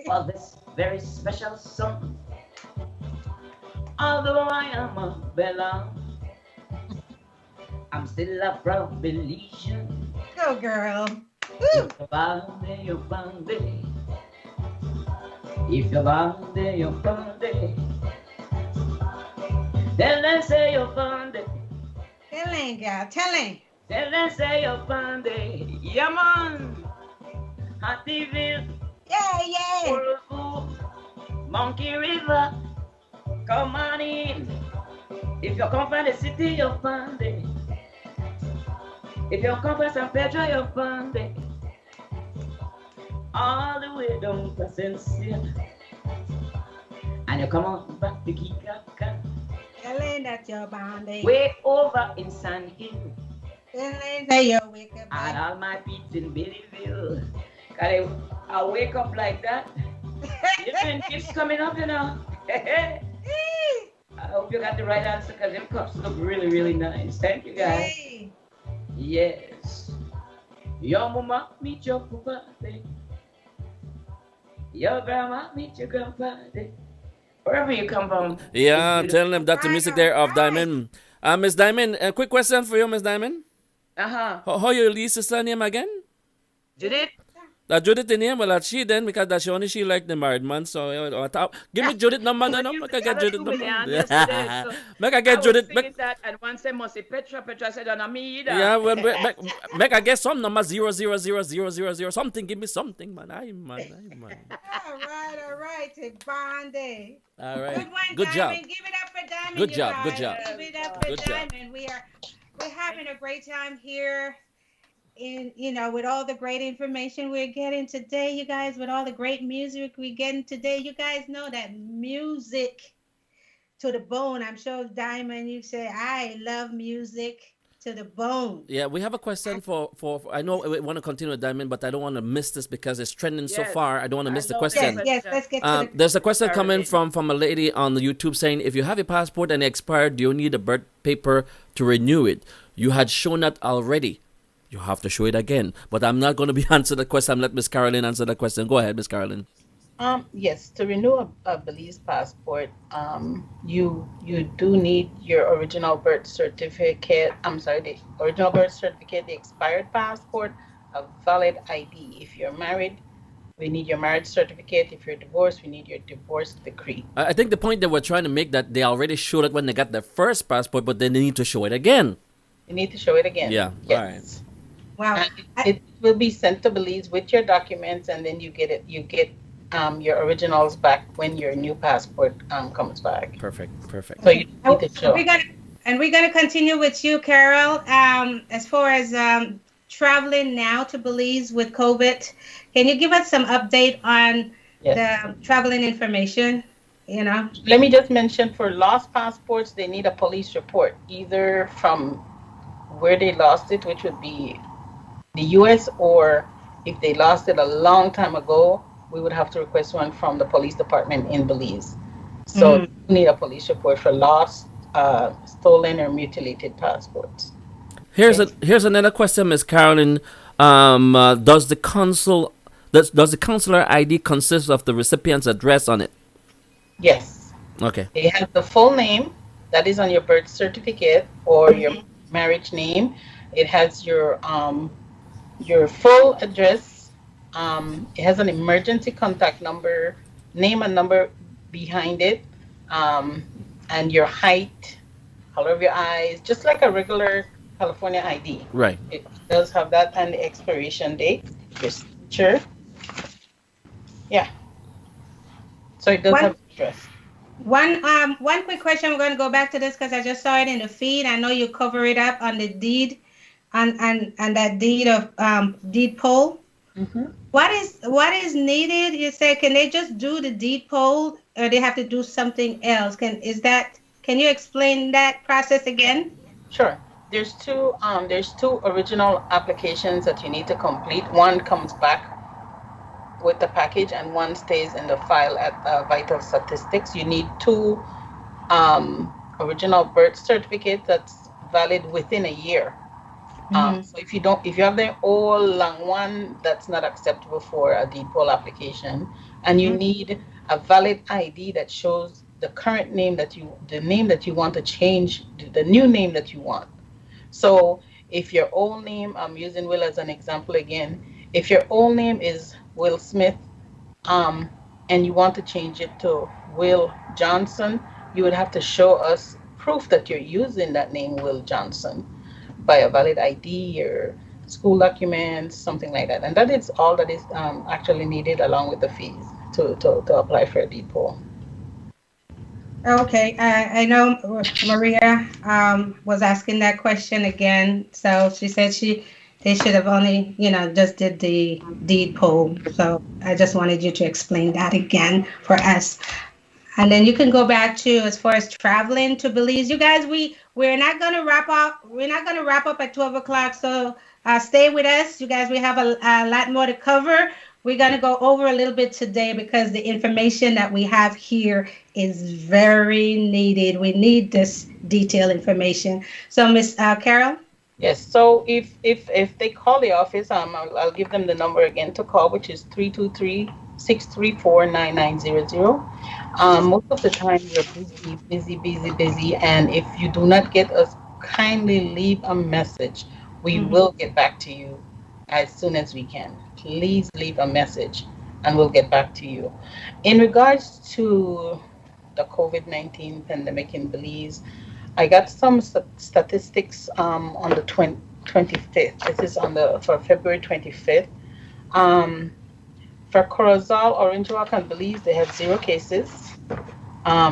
for this very special song. Although I am a Bella, I'm still a proud Belizean. Go, girl. Woo. If you're Bande, you're Bande. If you're Bande, you're Bande. Tell them say you're fun. Tell him, girl. Tell him. Tell them say you're fun. Yeah, man. Hattieville, Yeah, yeah. Whirlpool, Monkey River. Come on in. If you come from the city, you're fun. If you come from San Pedro, you're fun. All the way down to Sincere. And you come on back to Kikaka. Tell him that you're bounding. Way over in San Hill. Tell him that you're wake up. And all my peeps in Billyville. Cause I wake up like that. Different gifts coming up, you know. I hope you got the right answer because them cups look really, really nice. Thank you, guys. Hey. Yes. Your mama meet your papa. Your grandma meet your grandpa. Wherever you come from. Yeah, it's telling them that's the music there of Alright. Diamond. Miss Diamond, a quick question for you, Miss Diamond. Uh-huh. How your Lee sister name again? Judith? That Judith the name, well, that's she then, because that's only she like the married man. So, give me Judith number, no, make I get Judith number. Make I get Judith. Make that, and one said, must say Petra. Petra said, "No, me either." Yeah, well, make I get some number 0000000 something. Give me something, man. Man. All right. It's Bondi. All right. Good one, Good job. Diamond. Give it up for Diamond. Good you job, guys. good job. Give it up for Good job. Diamond. We're having a great time here. With all the great information we're getting today, you guys, with all the great music we're getting today, you guys know that music to the bone. I'm sure, Diamond, you say, I love music to the bone. Yeah, we have a question for I know we want to continue with Diamond, but I don't want to miss this because it's trending so Yes. far. I don't want to miss the know that. question. Yes, let's get to the... There's a question Sorry. coming from a lady on the YouTube saying, if you have a passport and it expired, do you need a birth paper to renew it? You had shown that already. You have to show it again. But I'm not going to be answering the question. I'm let Miss Carolyn answer the question. Go ahead, Miss Carolyn. Yes, to renew a Belize passport, you do need your original birth certificate. The original birth certificate, the expired passport, a valid ID. If you're married, we need your marriage certificate. If you're divorced, we need your divorce decree. I think the point that we're trying to make that they already showed it when they got their first passport, but then they need to show it again. You need to show it again. Yeah, Yes. Wow. And it will be sent to Belize with your documents, and then you get your originals back when your new passport comes back. Perfect. So you need to show. We're gonna continue with you, Carol. As far as traveling now to Belize with COVID, can you give us some update on the traveling information? Let me just mention, for lost passports, they need a police report, either from where they lost it, which would be the U.S., or if they lost it a long time ago, we would have to request one from the police department in Belize. So you need a police report for lost, stolen, or mutilated passports. Here's another question, Miss Carolyn. Does the consular ID consist of the recipient's address on it? Yes. Okay. It has the full name that is on your birth certificate or your marriage name. It has your full address. It has an emergency contact number, name and number behind it, and your height, color of your eyes, just like a regular California ID. Right. It does have that, and the expiration date, your signature. Yeah. So it does have address. One quick question. We're going to go back to this because I just saw it in the feed. I know you cover it up on the deed, and that deed of deed poll. Mm-hmm. What is needed? You say, can they just do the deed poll, or they have to do something else? Can you explain that process again? Sure. There's two original applications that you need to complete. One comes back with the package, and one stays in the file at Vital Statistics. You need two original birth certificates that's valid within a year. So if you have the old long one, that's not acceptable for a deed poll application. And you need a valid ID that shows the current name the name that you want to change, the new name that you want. So if your old name, I'm using Will as an example again, if your old name is Will Smith, and you want to change it to Will Johnson, you would have to show us proof that you're using that name, Will Johnson, by a valid ID or school documents, something like that. And that is all that is actually needed along with the fees to apply for a deed poll. Okay, I know Maria was asking that question again. So she said they should have only, just did the deed poll. So I just wanted you to explain that again for us. And then you can go back to as far as traveling to Belize. You guys, we're not gonna wrap up. We're not gonna wrap up at 12 o'clock. So stay with us, you guys. We have a lot more to cover. We're gonna go over a little bit today because the information that we have here is very needed. We need this detailed information. So, Miss Carol. Yes. So if they call the office, I'll give them the number again to call, which is 323-634-9900. Most of the time we're busy, and if you do not get us, kindly leave a message. We will get back to you as soon as we can. Please leave a message and we'll get back to you. In regards to the COVID-19 pandemic in Belize, I got some statistics on the 25th. This is for February 25th. For Corozal, Orange Walk, and Belize, they have 0 cases.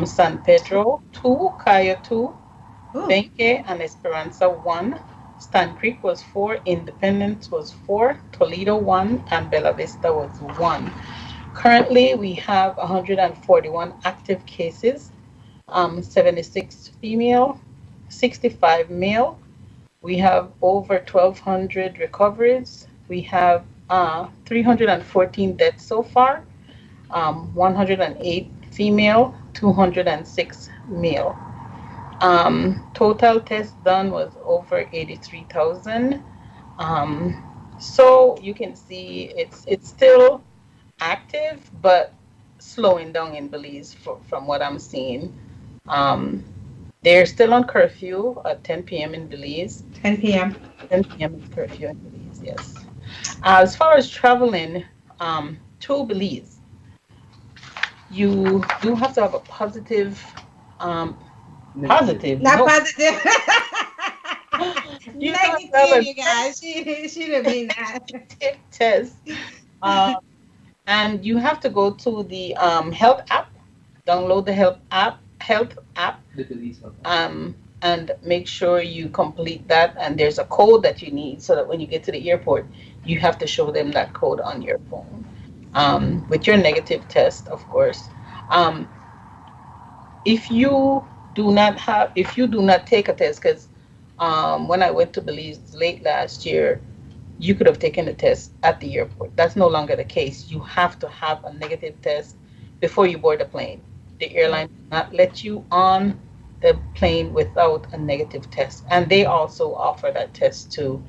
San Pedro, 2, Caya 2, Benque and Esperanza 1. Stan Creek was 4, Independence was 4, Toledo 1, and Bella Vista was 1. Currently, we have 141 active cases, 76 female, 65 male. We have over 1,200 recoveries. We have 314 deaths so far, 108 female, 206 male. Total tests done was over 83,000. So you can see it's still active, but slowing down in Belize from what I'm seeing. They're still on curfew at 10 p.m. in Belize. 10 p.m. 10 p.m. is curfew in Belize, yes. As far as traveling to Belize, you do have to have a positive. Positive. Not no. positive. You Negative, you guys. She didn't mean that. Negative test. And you have to go to the health app, download the health app, and make sure you complete that. And there's a code that you need so that when you get to the airport, you have to show them that code on your phone with your negative test, of course. If you do not take a test, because when I went to Belize late last year, you could have taken the test at the airport. That's no longer the case. You have to have a negative test before you board the plane. The airline will not let you on the plane without a negative test. And they also offer that test to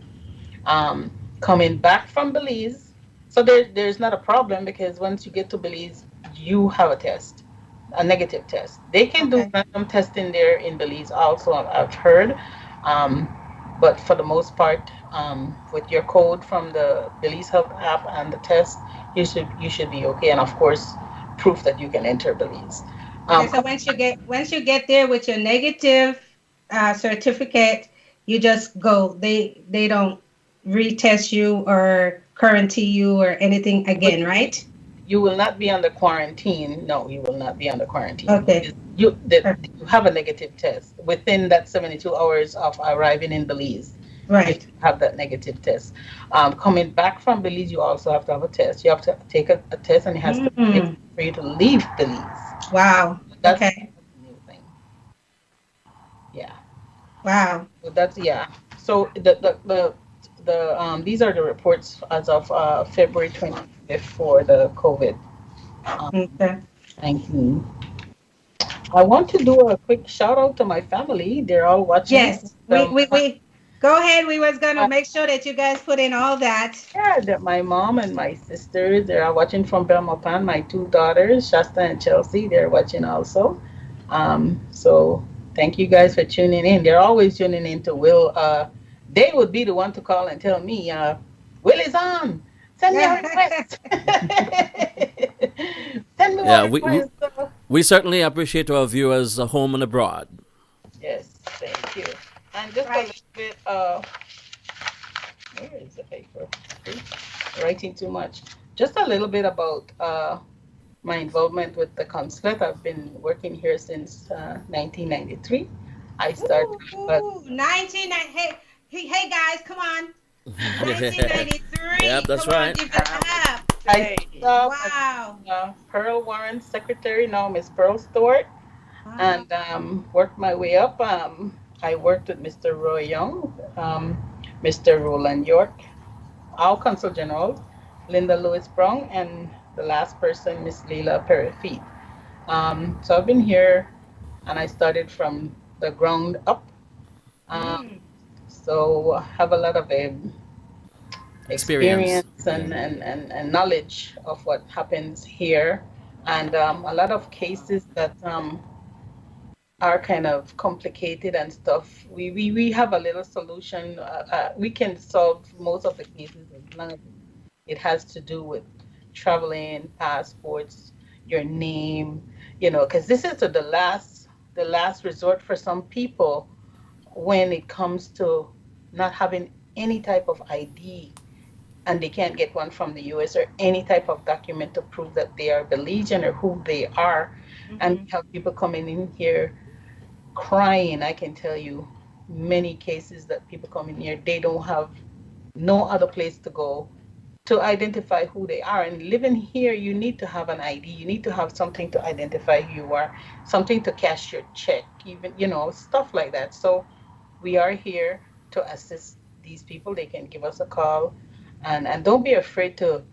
coming back from Belize. So there's not a problem because once you get to Belize, you have a negative test. They can do random testing there in Belize also, I've heard. But for the most part, with your code from the Belize Health app and the test, you should be okay. And of course, proof that you can enter Belize. So once you get there with your negative certificate, you just go. They don't retest you or quarantine you or anything again, right? You will not be under quarantine. No, you will not be under quarantine. Okay. You have a negative test within that 72 hours of arriving in Belize. Right. You have that negative test. Coming back from Belize, you also have to have a test. You have to take a test, and it has to be for you to leave Belize. Wow. That's okay. a new thing. Yeah. Wow. So that's So these are the reports as of February 25th for the COVID. Okay. Thank you. I want to do a quick shout out to my family. They're all watching. Yes. We go ahead. We was gonna make sure that you guys put in all that. Yeah, that my mom and my sisters, they're all watching from Belmopan. My 2 daughters, Shasta and Chelsea, they're watching also. So thank you guys for tuning in. They're always tuning in to Will. They would be the one to call and tell me, Will is on. Send me a request. Send me a request. We certainly appreciate our viewers home and abroad. Yes, thank you. And just a Right. little bit, where is the paper? Writing too much. Just a little bit about my involvement with the consulate. I've been working here since 1993. I started, but Ooh, 1990. Hey guys, come on. 1993. Yep, that's Come on, right. give it up. I started off as Wow. Pearl Warren's secretary, now Miss Pearl Stewart, Wow. and worked my way up. I worked with Mr. Roy Young, Mr. Roland York, our consul general, Linda Lewis Brown, and the last person, Miss Leila Perifit. So I've been here, and I started from the ground up. Um, Mm. so I have a lot of Experience. experience and knowledge of what happens here, and a lot of cases that are kind of complicated and stuff. We have a little solution. We can solve most of the cases as long as it has to do with traveling, passports, your name, because this is the last resort for some people when it comes to not having any type of ID and they can't get one from the US or any type of document to prove that they are Belizean or who they are. And Mhm. we have people coming in here crying. I can tell you many cases that people come in here, they don't have no other place to go to identify who they are. And living here, you need to have an ID. You need to have something to identify who you are, something to cash your check, even, stuff like that. So we are here to assist these people. They can give us a call, and don't be afraid to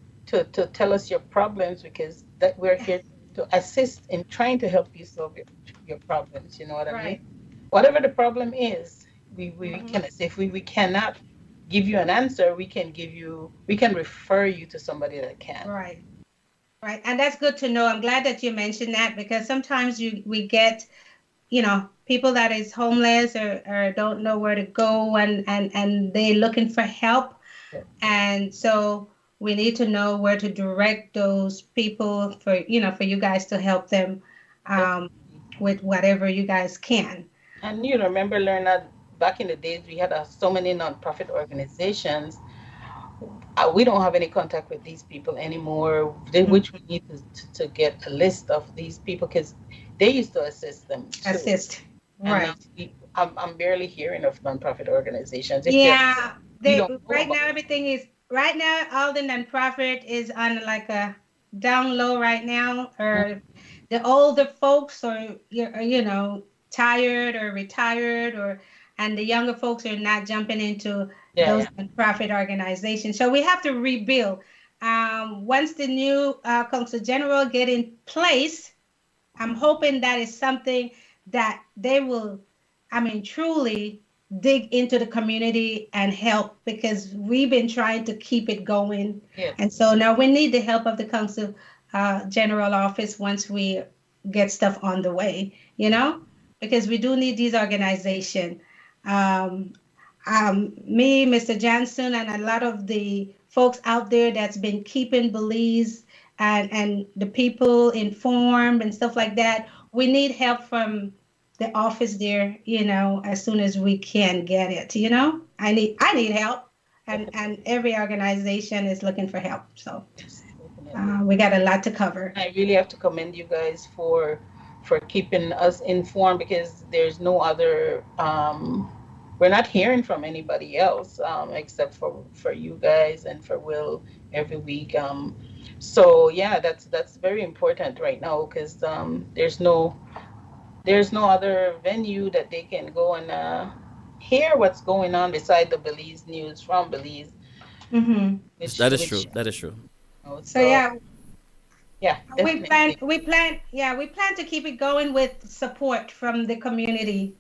tell us your problems, because that we're here to assist in trying to help you solve your problems. You know what I mean? Right. Whatever the problem is, we Mhm. can assist. If we cannot give you an answer, we can refer you to somebody that can. Right. Right. And that's good to know. I'm glad that you mentioned that because sometimes we get, people that is homeless or don't know where to go and they looking for help. Yeah. And so we need to know where to direct those people for you guys to help them um, Definitely. with whatever you guys can. And you remember, Lerna, back in the days, we had so many nonprofit organizations. We don't have any contact with these people anymore, Mhm. which we need to get a list of these people because they used to assist them too. Assist. And now Right. I'm barely hearing of nonprofit organizations. If they're, Yeah. we They don't know right about. now everything is right now all the nonprofit is on like a down low right now, Mhm. or the older folks or tired or retired, or and the younger folks are not jumping into Yeah, those yeah. nonprofit organizations. So we have to rebuild. Once the new consul general get in place, I'm hoping that is something that they will, I mean, truly dig into the community and help, because we've been trying to keep it going. Yes. And so now we need the help of the consul general office once we get stuff on the way, because we do need these organizations. Um, Me, Mr. Johnson, and a lot of the folks out there that's been keeping Belize and the people informed and stuff like that. We need help from the office there, as soon as we can get it. I need help, and every organization is looking for help. So Yes, definitely. we got a lot to cover. I really have to commend you guys for keeping us informed, because there's no other we're not hearing from anybody else except for you guys and for Will every week. So yeah, that's very important right now, because there's no other venue that they can go and hear what's going on beside the Belize news from Belize, Hmm. which That is true. which That is true. So so yeah, yeah, we plan definitely. we plan yeah we plan to keep it going with support from the community.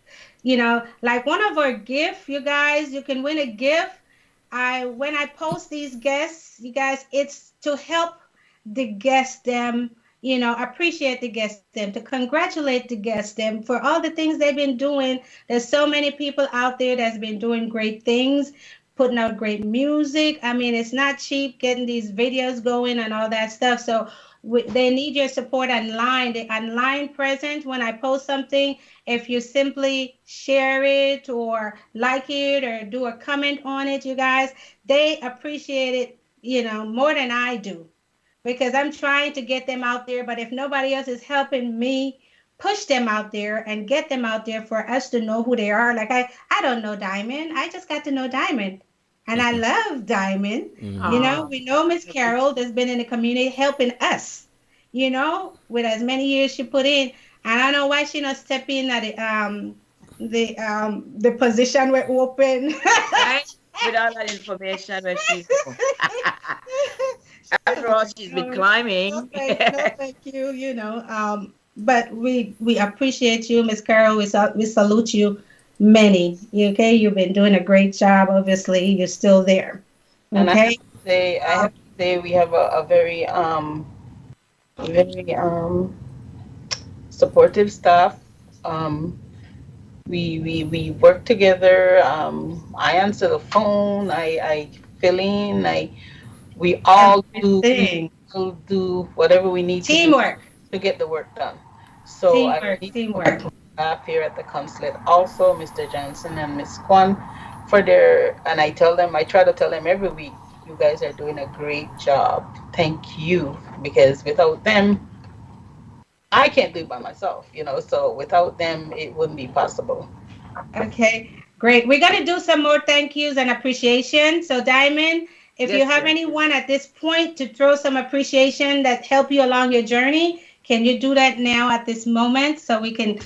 Like one of our gift, you guys, you can win a gift. When I post these guests, you guys, it's to help the guests them, appreciate the guests them, to congratulate the guests them for all the things they've been doing. There's so many people out there that's been doing great things, putting out great music. I mean, it's not cheap getting these videos going and all that stuff. So they need your support online. The online presence, when I post something, if you simply share it or like it or do a comment on it, you guys, they appreciate it, more than I do, because I'm trying to get them out there. But if nobody else is helping me push them out there and get them out there for us to know who they are, like I don't know Diamond. I just got to know Diamond. And I love Diamond. Mhm. We know Miss Carol that's been in the community helping us, with as many years she put in. And I don't know why she not step in at the position we're open. Right? With all that information when she's after all she's been No, climbing. no, thank you. But we appreciate you, Miss Carol. We salute you, many. Okay, you've been doing a great job. Obviously, you're still there. And Okay. I have to say we have a very very supportive staff. We work together. I answer the phone. I fill in. We all Everything. do whatever we need to do Teamwork. to get the work done. So I Teamwork. need to Teamwork. thank staff here at the consulate, also Mr. Johnson and Miss Kwan for their, and I try to tell them every week, you guys are doing a great job. Thank you, because without them, I can't do it by myself, so without them, it wouldn't be possible. Okay, great. We're going to do some more thank yous and appreciation. So, Diamond, if you Yes, have sir. anyone at this point to throw some appreciation that help you along your journey, can you do that now at this moment so we can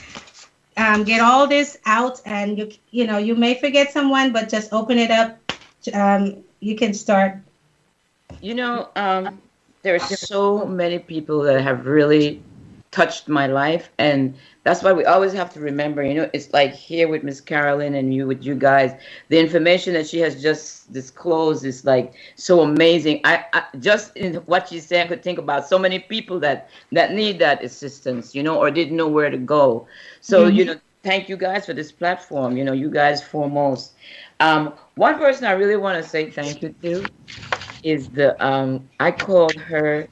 get all this out? And you may forget someone, but just open it up. You can start. You know, there are so many people that have really touched my life, and that's why we always have to remember. It's like here with Miss Carolyn and with you guys, the information that she has just disclosed is like so amazing. I just in what she's saying, I could think about so many people that need that assistance, or didn't know where to go. So thank you guys for this platform. You guys foremost. One person I really want to say thank you to is I called her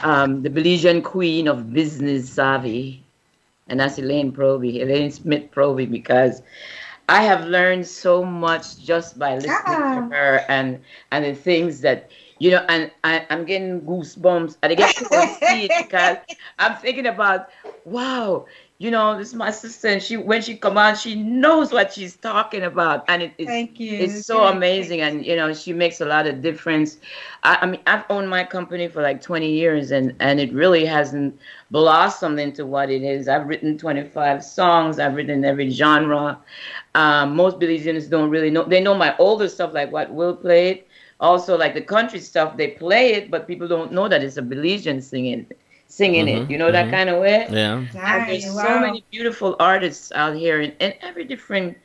the Belizean queen of business savvy, and that's Elaine Smith Proby, because I have learned so much just by listening to her and the things that and I'm getting goosebumps and I get to see it because I'm thinking about, wow, this is my sister, and when she come on, she knows what she's talking about, and Thank you. it's so amazing, and she makes a lot of difference. I mean, I've owned my company for like 20 years, and it really hasn't blossomed into what it is. I've written 25 songs. I've written every genre. Most Belizeans don't really know. They know my older stuff, like what Will played. Also, like the country stuff, they play it, but people don't know that it's a Belizean singing it. That kind of way. Yeah. And there's so Wow. many beautiful artists out here in every different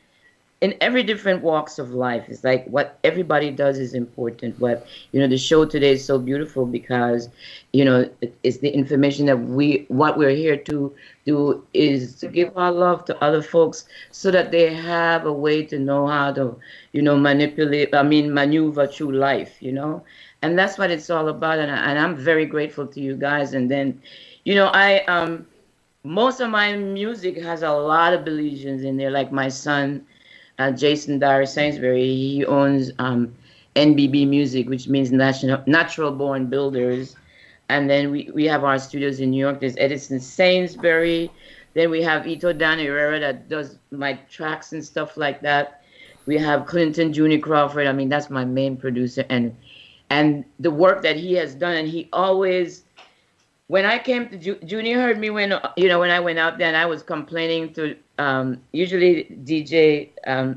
walks of life. It's like what everybody does is important. But the show today is so beautiful because it's the information that what we're here to do is to give our love to other folks so that they have a way to know how to maneuver through life. And that's what it's all about. And I'm very grateful to you guys. And then I most of my music has a lot of Belizeans in there, like my son Jason Dyer Sainsbury. He owns NBB Music, which means Natural Born Builders. And then we have our studios in New York. There's Edison Sainsbury. Then we have Ito Dan Herrera that does my tracks and stuff like that. We have Clinton Junior Crawford. I mean, that's my main producer. And the work that he has done, and he always, when I came to Junior heard me when I went out there and I was complaining to usually DJ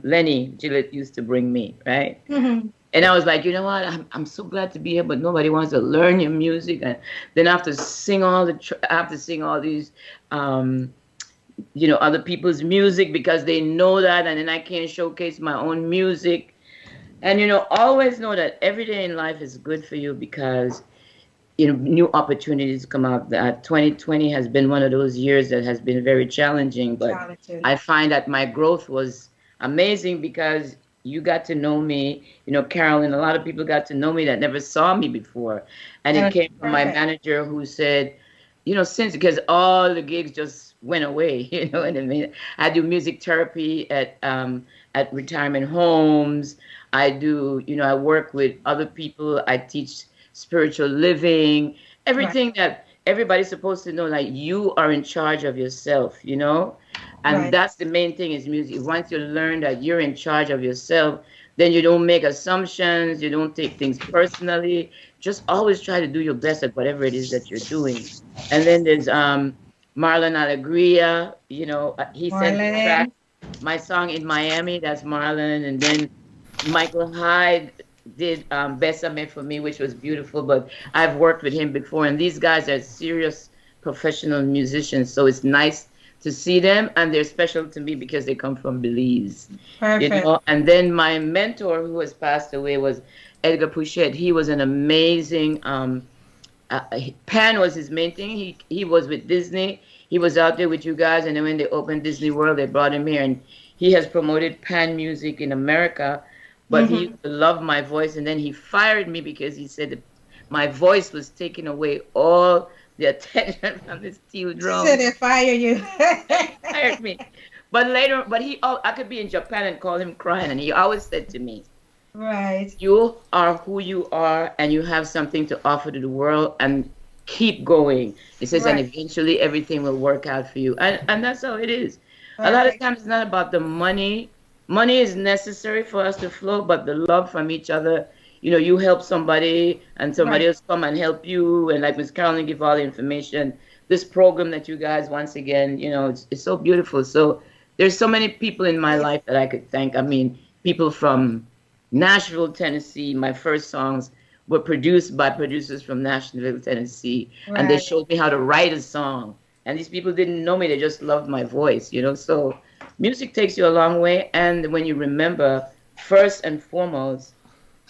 Lenny Gillette used to bring me, right? Mhm. And I was like, you know what? I'm so glad to be here, but nobody wants to learn your music, and then I have to sing I have to sing all these other people's music because they know that, and then I can't showcase my own music. And always know that every day in life is good for you because new opportunities come out. 2020 has been one of those years that has been very challenging, but Challenging. I find that my growth was amazing because you got to know me, Carolyn. A lot of people got to know me that never saw me before, and it That's came from my perfect. manager who said, since because all the gigs just went away, you know what I mean. I do music therapy at retirement homes. I work with other people. I teach spiritual living, Right. everything that everybody's supposed to know. Like you are in charge of yourself, and Right. that's the main thing is music. Once you learn that you're in charge of yourself, then you don't make assumptions, you don't take things personally. Just always try to do your best at whatever it is that you're doing. And then there's Marlon Alegria, he sent me a track, Marlon. my song in Miami, that's Marlon. And then Michael Hyde did Besame for me, which was beautiful. But I've worked with him before, and these guys are serious professional musicians. So it's nice to see them, and they're special to me because they come from Belize, Perfect. And then my mentor, who has passed away, was Edgar Pouchet. He was an amazing. Pan was his main thing. He was with Disney. He was out there with you guys, and then when they opened Disney World, they brought him here, and he has promoted Pan music in America. But he Mm-hmm. used to love my voice, and then he fired me because he said that my voice was taking away all the attention from the steel drum. So they fire you. Fired me. But later, I could be in Japan and call him crying, and he always said to me, Right. "You are who you are, and you have something to offer to the world, and keep going." He says, "And Right. eventually everything will work out for you," and that's how it is. A lot of Perfect. times, it's not about the money. Money is necessary for us to flow, but the love from each other. You help somebody, and somebody Right. else come and help you, and like Miss Carolyn give all the information. This program that you guys, once again, it's so beautiful. So there's so many people in my life that I could thank. I mean, people from Nashville, Tennessee. My first songs were produced by producers from Nashville, Tennessee, and they Right. showed me how to write a song. And these people didn't know me; they just loved my voice. So music takes you a long way, and when you remember first and foremost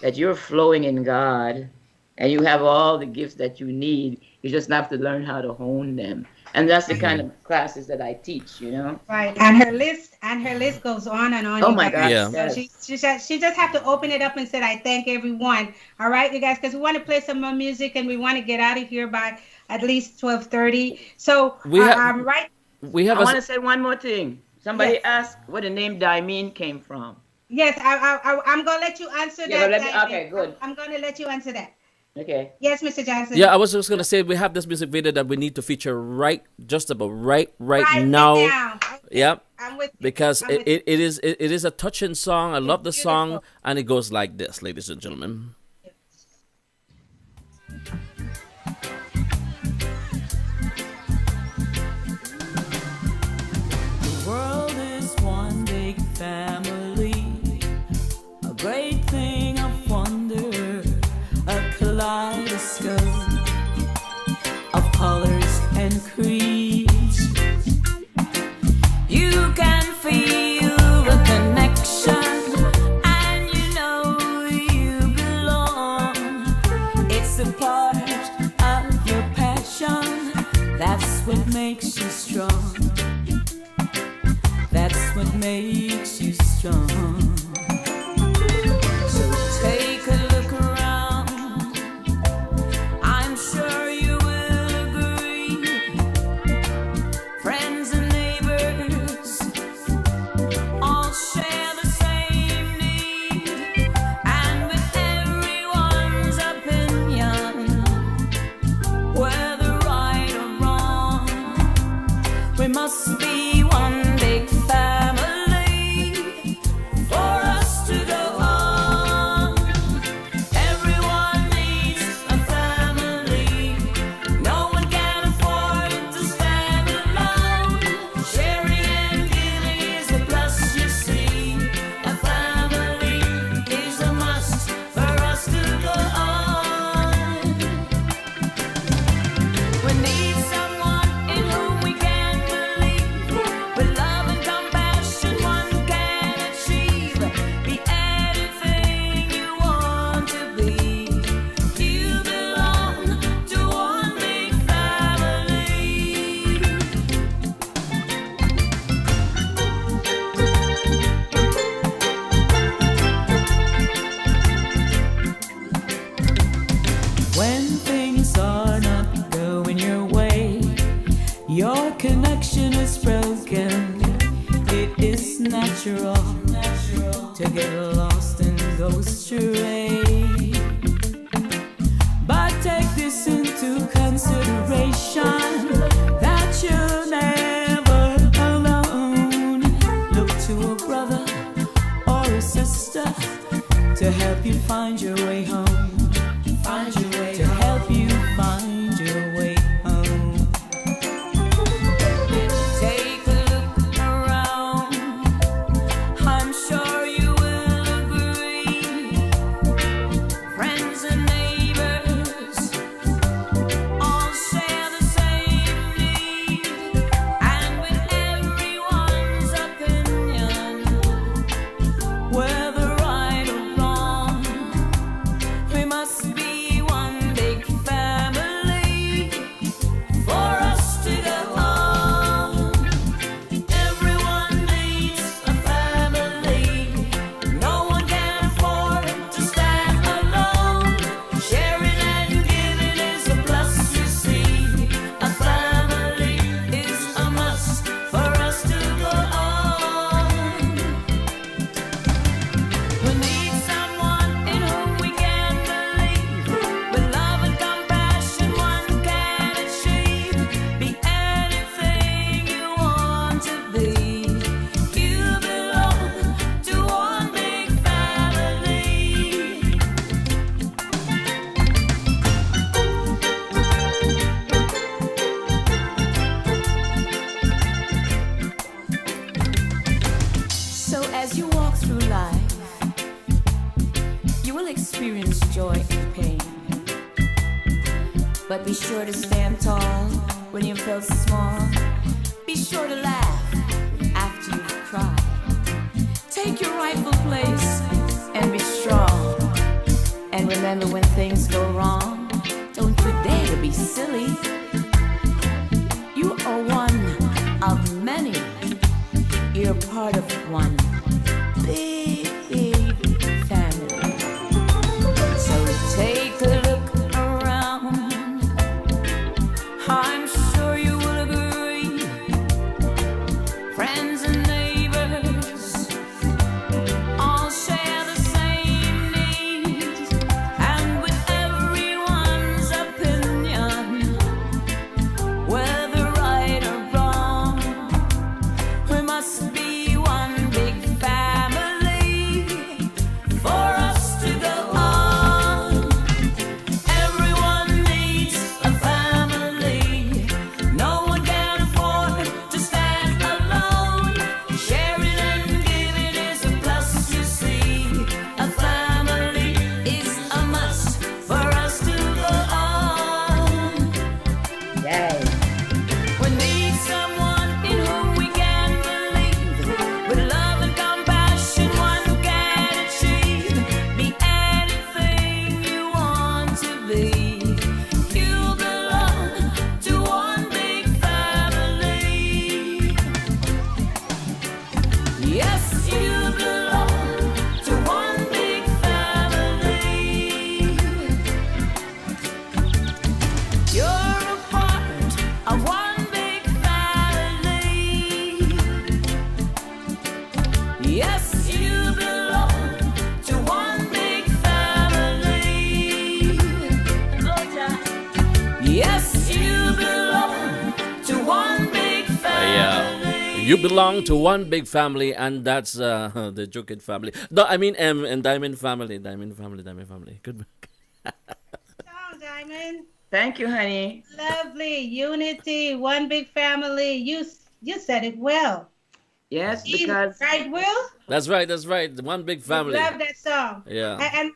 that you're flowing in God, and you have all the gifts that you need, you just have to learn how to hone them. And that's the kind of classes that I teach. Right. And her list goes on and on. Oh You my guys. God, Yeah. So yes. she just have to open it up and said, "I thank everyone." All right, you guys, because we want to play some more music and we want to get out of here by at least 12:30. So We have right. we have I a want to say one more thing. Somebody Yes. asked where the name Diamine came from. Yes, I'm gonna let you answer Yeah, that. but let me. Diamond. Okay, good. I'm gonna let you answer that. Okay. Yes, Mr. Johnson. Yeah, I was just gonna say we have this music video that we need to feature just about right Right now. now. Okay. Yep, I'm with you. because I'm it, with you. it is a touching song. I love the song, beautiful. and it goes like this, ladies and gentlemen. The world is one big family, a great thing of wonder, a kaleidoscope of colors and creeds. You can feel the connection, and you know you belong. natural to get lost and go astray. But take this into consideration that you're never alone. Look to a brother or a sister to help you find your way home. Find your way to help you find your way home. Take a look around. I'm sure you will agree. Friends and neighbors all share the same need, and with everyone's opinion, whether right or wrong, we must be one big family for us to go on. Everyone needs a family. No one can afford to stand alone. Sharing and giving is a plus, you see. A family is a must for us to go on. We need someone in whom we can believe. With love and compassion, one can achieve. Be anything you want to be. You belong to one big family. So as you walk through life, you will experience joy and pain. But be sure to stand tall when you feel small. Be sure to laugh after you've cried. Take your rightful place and be strong. And remember, when things go wrong, don't you dare to be silly. You are one of many. You're part of one big family. So take a look around. I'm sure you will agree. Friends and neighbors all share the same needs, and with everyone's opinion, whether right or wrong, we must be one big family for us to go on. Everyone needs a family. No one can afford to stand alone. Sharing and giving is a plus, you see. A family is a must for us to go on. Yay. We need someone in whom we can believe. With love and compassion, one can achieve. Be anything you want to be. You belong to one big family. Yes, you belong to one big family. You're a part of one big family. Yes, you belong to one big family. Yes, you belong to one big family. You belong to one big family, and that's the Jukid family. No, I mean and Diamond family, Diamond family, Diamond family. Good. Song, Diamond. Thank you, honey. Lovely. Unity, one big family. You said it well. Yes, because Right, Will? That's right. That's right. The one big family. Love that song. Yeah. And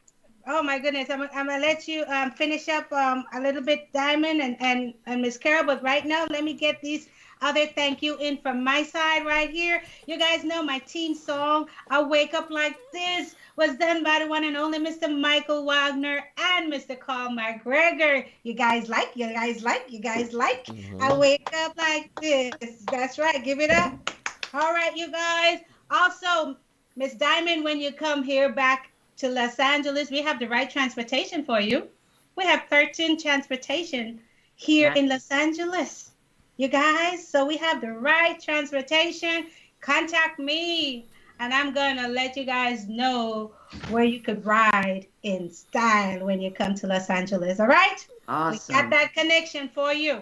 oh my goodness, I'm gonna let you finish up a little bit, Diamond and Miss Carol. But right now, let me get these other thank you in from my side right here. You guys know my team song, "I Wake Up Like This," was done by the one and only Mr. Michael Wagner and Mr. Carl McGregor. You guys like? I wake up like this. That's right. Give it up. All right, you guys. Also, Miss Diamond, when you come here back to Los Angeles, we have the right transportation for you. We have 13 transportation here in Los Angeles, you guys. So we have the right transportation. Contact me. and I'm gonna let you guys know where you could ride in style when you come to Los Angeles. All right? We got Awesome. that connection for you.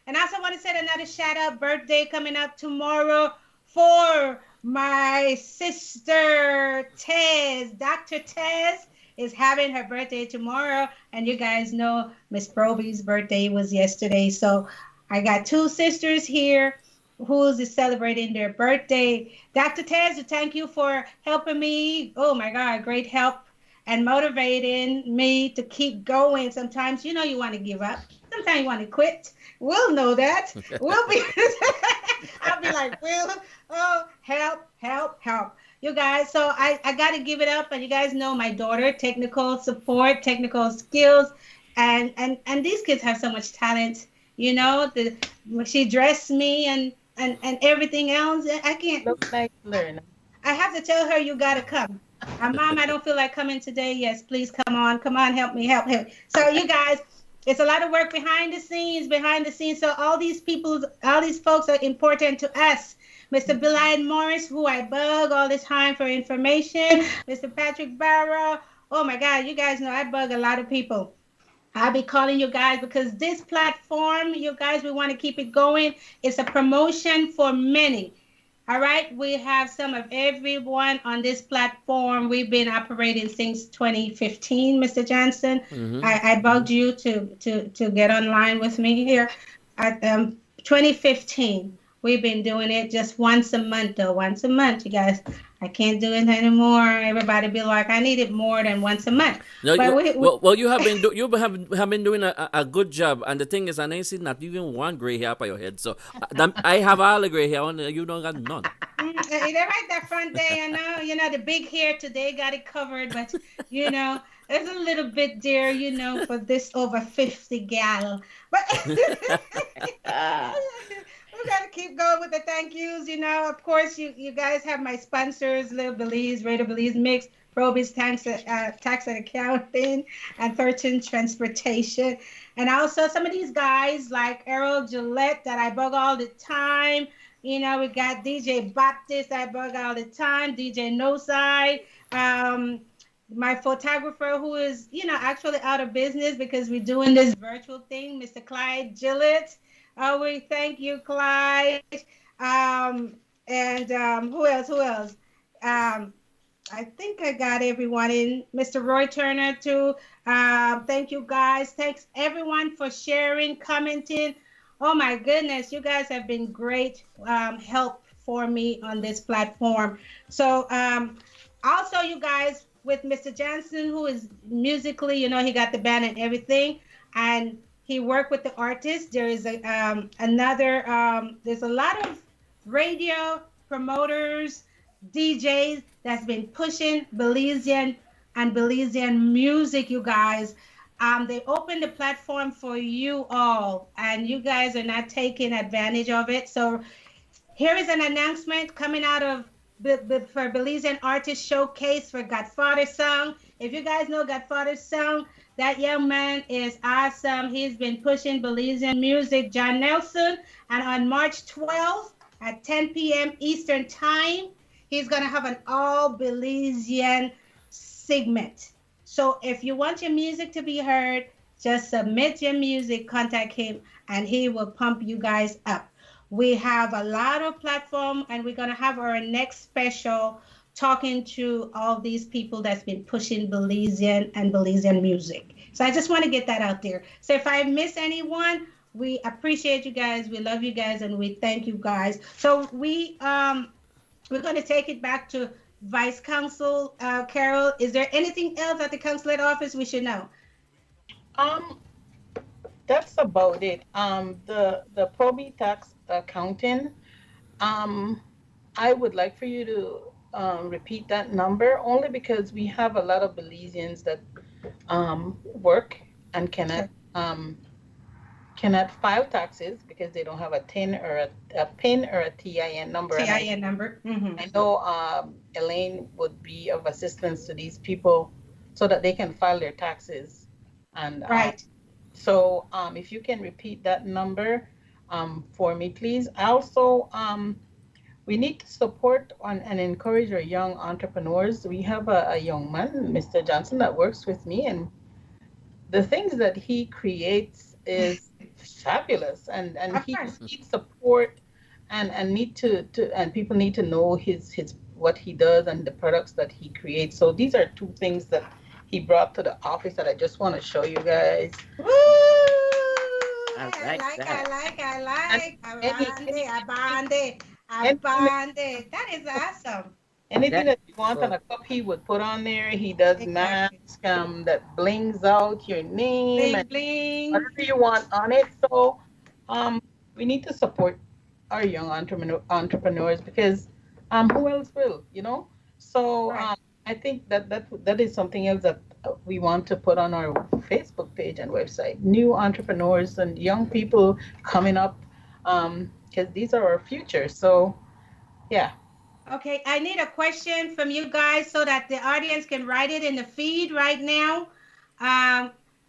And I also want to say another shout out birthday coming up tomorrow for my sister Tez. Dr. Tez is having her birthday tomorrow. And you guys know Miss Proby's birthday was yesterday. So I got two sisters here who's celebrating their birthday. Dr. Tez, thank you for helping me. Oh my God, great help and motivating me to keep going. Sometimes, you want to give up. Sometimes you want to quit. We'll know that. We'll be, I'll be like, Will, oh, help, help, help. You guys, so I got to give it up. And you guys know my daughter, technical support, technical skills. And these kids have so much talent. She dressed me and everything else. I can't. Looks like learn. I have to tell her you got to come. Mom, I don't feel like coming today. Yes, please come on. Come on, help me, help him. So you guys, it's a lot of work behind the scenes. So all these folks are important to us. Mr. Belian Morris, who I bug all the time for information. Mr. Patrick Barrow. Oh my God, you guys know I bug a lot of people. I'll be calling you guys because this platform, you guys, we want to keep it going. It's a promotion for many. All right, we have some of everyone on this platform. We've been operating since 2015, Mr. Johnson. Mm-hmm. I bugged you to get online with me here. At 2015, we've been doing it just once a month, though. Once a month, you guys. I can't do it anymore. Everybody be like, I need it more than once a month. No, But you have been have been doing a good job, and the thing is, I see not even one gray hair up on your head. So I have all the gray hair, and you don't got none. they're right that front day. I know, the big hair today got it covered, but there's a little bit there, for this over 50 gal. But we got to keep going with the thank yous. Of course, you guys have my sponsors, Little Belize, Raider Belize Mix, Proby's Tax and Accounting, and 13 Transportation. And also some of these guys like Errol Gillette that I bug all the time. We got DJ Baptist I bug all the time, DJ No Side. My photographer who is, actually out of business because we're doing this virtual thing, Mr. Clyde Gillette. We thank you, Clyde. And who else? I think I got everyone in. Mr. Roy Turner, too. Thank you, guys. Thanks, everyone, for sharing, commenting. Oh, my goodness. You guys have been great help for me on this platform. So, also, you guys, with Mr. Johnson, who is musically, he got the band and everything. And he worked with the artists. There is there's a lot of radio promoters, DJs that's been pushing Belizean music, you guys. They opened the platform for you all, and you guys are not taking advantage of it. So here is an announcement coming out of for Belizean Artist Showcase for Godfather's Song. If you guys know Godfather's Song, that young man is awesome. He's been pushing Belizean music, John Nelson. And on March 12th at 10 p.m. Eastern Time, he's going to have an all Belizean segment. So if you want your music to be heard, just submit your music, contact him, and he will pump you guys up. We have a lot of platform, and we're going to have our next special talking to all these people that's been pushing Belizean music. So I just want to get that out there. So if I miss anyone, we appreciate you guys. We love you guys, and we thank you guys. So we're going to take it back to Vice Consul Carol. Is there anything else at the consulate office we should know? That's about it. The Proby Tax Accounting. I would like for you to repeat that number only because we have a lot of Belizeans that work and cannot file taxes because they don't have a TIN or a PIN or a TIN number. TIN number. Mm-hmm. I know Elaine would be of assistance to these people so that they can file their taxes. And right. So if you can repeat that number for me, please. Also, we need to support and encourage our young entrepreneurs. We have a young man, Mr. Johnson, that works with me, and the things that he creates is fabulous, and Of he course. needs support, and need to and people need to know his what he does and the products that he creates. So these are two things that he brought to the office that I just want to show you guys. Woo! I I like like, that. I like. Any- Abande. That is awesome. Anything That that you want on a cup, he would put on there. He does Exactly. masks that blings out your name Bling, and bling. whatever you want on it. So, we need to support our young entrepreneurs because, who else will, you know? So, Right. I think that is something else that we want to put on our Facebook page and website. New entrepreneurs and young people coming up, because these are our future. So, yeah. Okay, I need a question from you guys so that the audience can write it in the feed right now,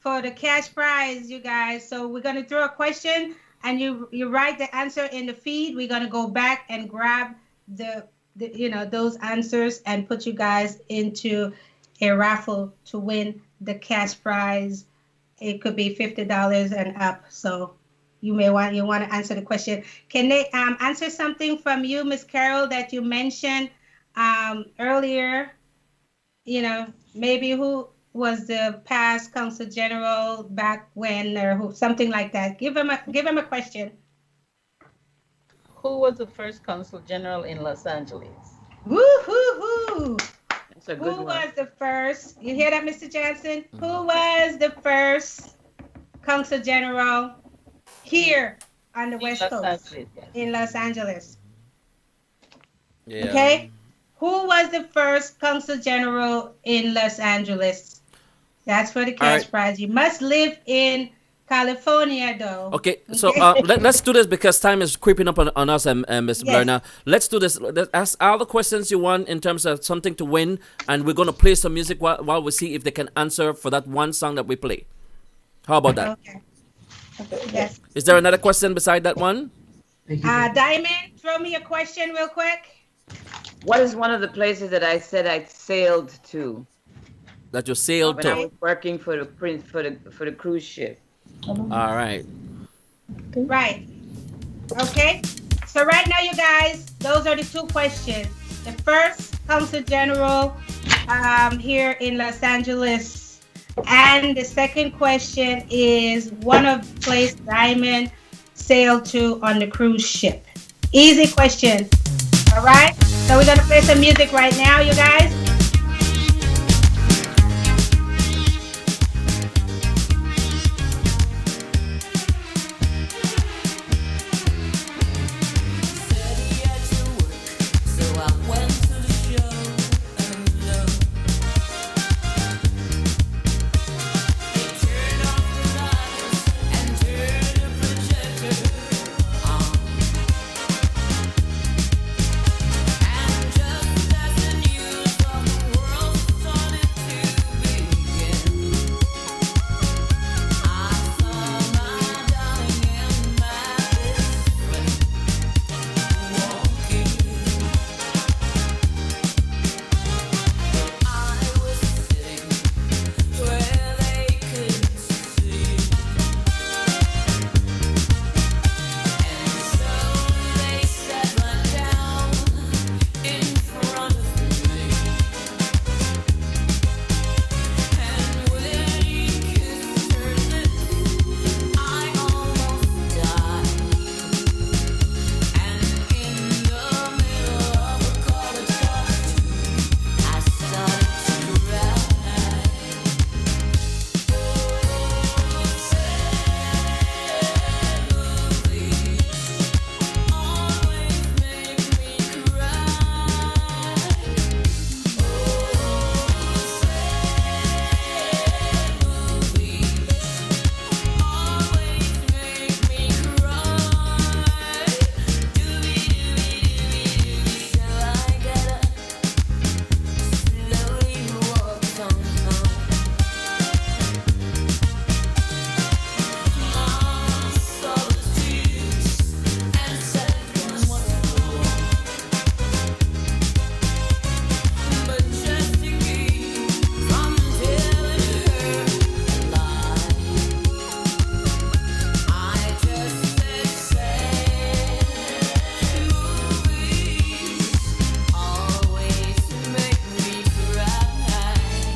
for the cash prize, you guys. So we're gonna throw a question, and you write the answer in the feed. We're gonna go back and grab the those answers and put you guys into a raffle to win the cash prize. It could be $50 and up. So you want to answer the question. Can they answer something from you, Miss Carol, that you mentioned earlier? You know, maybe who was the past consul general back when, or who, something like that. Give him a question. Who was the first consul general in Los Angeles? Woo hoo hoo! That's a good Who one. was the first? You hear that, Mr. Johnson? Who was the first consul general here on the West Los Coast Angeles, yes. in Los Angeles? Yeah. Okay. Who was the first consul general in Los Angeles? That's for the cash right. prize. You must live in California, though. Okay, so let's do this because time is creeping up on us, Mr. Yes. Blerna. Let's do this. Let's ask all the questions you want in terms of something to win, and we're going to play some music while we see if they can answer for that one song that we play. How about that? Okay. Yes. Is there another question beside that one? Diamond, throw me a question real quick. What is one of the places that I said I sailed to That you sailed when I to? was working for the prince for the cruise ship? All right. Right. Okay. So right now, you guys, those are the two questions. The first, consul general here in Los Angeles, and the second question is one of the place Diamond sailed to on the cruise ship. Easy question. All right. So we're gonna play some music right now, you guys. And just as the news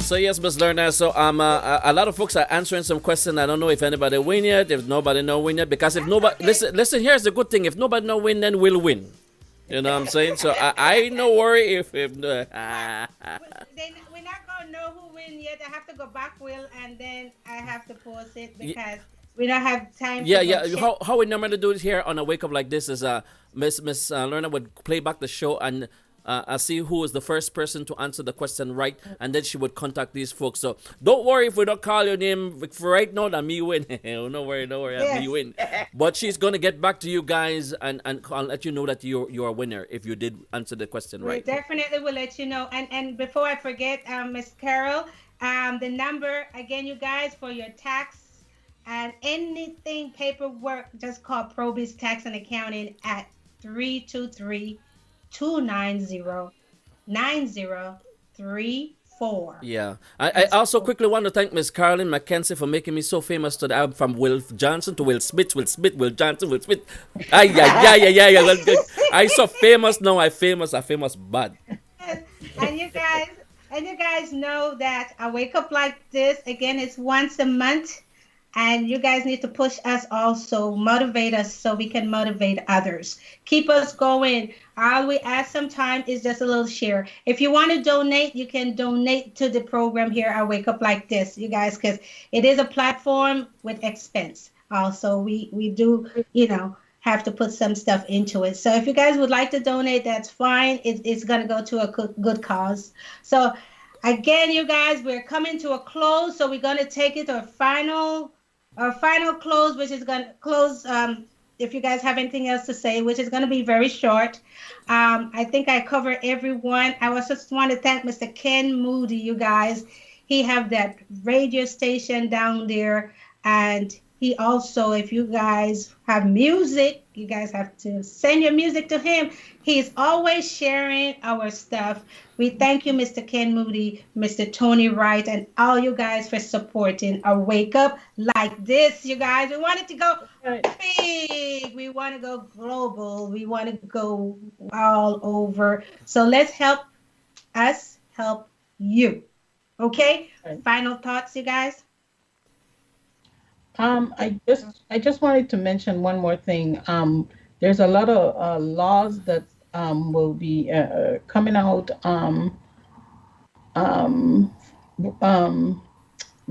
So yes, Miss Lerner. So a lot of folks are answering some questions. I don't know if anybody win yet, if nobody know win yet. Because if nobody listen, here's the good thing. If nobody know win, then we'll win. You know what I'm saying? So I ain't no worry if We're not gonna know who win yet. I have to go back, Will, and then I have to pause it because we don't have time. yeah, to go yeah. check. How we normally do it here on a wake up like this is Miss Lerner would play back the show and I see who is the first person to answer the question right, and then she would contact these folks. So don't worry if we don't call your name for right now. That me win. No worry, Yes. me win. But she's gonna get back to you guys and I'll let you know that you're a winner if you did answer the question We right. definitely will let you know. And before I forget, Miss Carol, the number again, you guys, for your tax and anything paperwork, just call Probis Tax and Accounting at 323-290-9034. Yeah. I also quickly want to thank Miss Carolyn McKenzie for making me so famous today. I'm from Will Johnson to Will Smith, Will Johnson, Will Smith. Ay, yeah. Well, good. I so famous now. I famous bad. And you guys know that I wake up like this again. It's once a month, and you guys need to push us also, motivate us so we can motivate others. Keep us going. All we ask sometimes is just a little share. If you want to donate, you can donate to the program here. I wake up like this, you guys, because it is a platform with expense. Also, we do, have to put some stuff into it. So if you guys would like to donate, that's fine. It's going to go to a good cause. So again, you guys, we're coming to a close. So we're going to take it to our final close, which is going to close, if you guys have anything else to say, which is going to be very short. I think I covered everyone. I just want to thank Mr. Ken Moody, you guys. He have that radio station down there, and he also, if you guys have music, you guys have to send your music to him. He's always sharing our stuff. We thank you, Mr. Ken Moody, Mr. Tony Wright, and all you guys for supporting our Wake Up Like This, you guys. We want it to go big. We want to go global. We want to go all over. So let's help us help you. Okay? Right. Final thoughts, you guys? I just wanted to mention one more thing. There's a lot of laws that will be coming out. I'm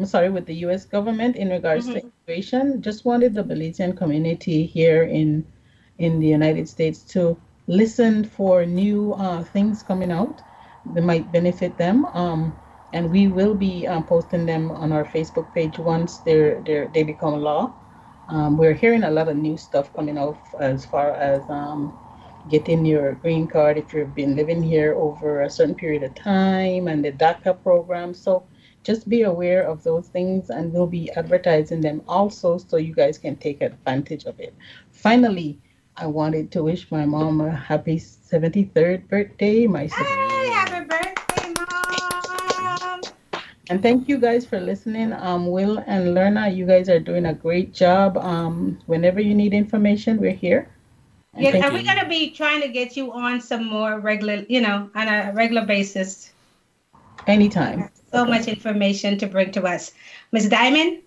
sorry, with the U.S. government in regards to immigration. Just wanted the Belizean community here in the United States to listen for new things coming out that might benefit them. And we will be posting them on our Facebook page once they become law. We're hearing a lot of new stuff coming out as far as getting your green card if you've been living here over a certain period of time, and the DACA program. So just be aware of those things, and we'll be advertising them also so you guys can take advantage of it. Finally, I wanted to wish my mom a happy 73rd birthday. Hey, happy birthday, Mom! And thank you guys for listening. Will and Lerna, you guys are doing a great job. Whenever you need information, we're here. And Yeah, thank and you. we're gonna be trying to get you on some more regular, on a regular basis. Anytime. So much information to bring to us. Ms. Diamond,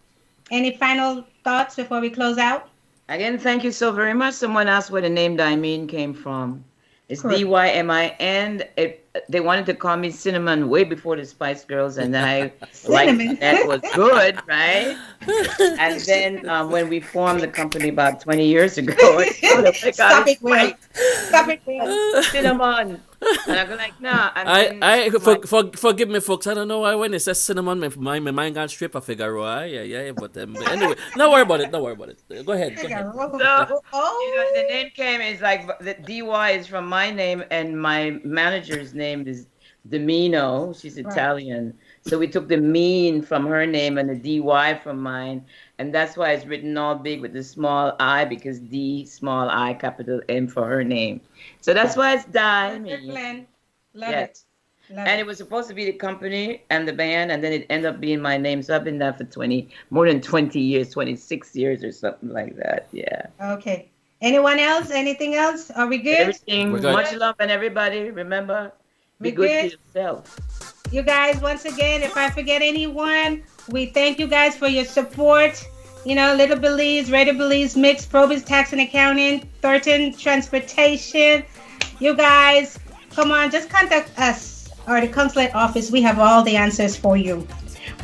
any final thoughts before we close out? Again, thank you so very much. Someone asked where the name Diamine came from. It's Correct. Dymin. They wanted to call me Cinnamon way before the Spice Girls, and then I Cinnamon. liked that was good, right? And then when we formed the company about 20 years ago, Stop it, Will. Stop it, Will. Cinnamon. And I'm like, nah. And I then forgive me, folks. I don't know why when it says cinnamon, my mind gone straight for Figaro. Yeah. But anyway, don't worry about it. Go ahead. So, Oh, the name came is like the DY is from my name, and my manager's name is Domino. She's Right. Italian. So we took the mean from her name and the DY from mine. And that's why it's written all big with the small I, because D, small I, capital M for her name. So that's why it's Diamine. Glenn. Love Yes. it. Love And it. it was supposed to be the company and the band, and then it ended up being my name. So I've been there for more than 20 years, 26 years or something like that. Yeah. Okay. Anyone else? Anything else? Are we good? Everything. We're good. Much love, and everybody, remember, be We good good? to yourself. You guys, once again, if I forget anyone, we thank you guys for your support. You know, Little Belize, Radio Belize, Mix, Probis Tax and Accounting, Thornton Transportation. You guys, come on, just contact us or the consulate office. We have all the answers for you.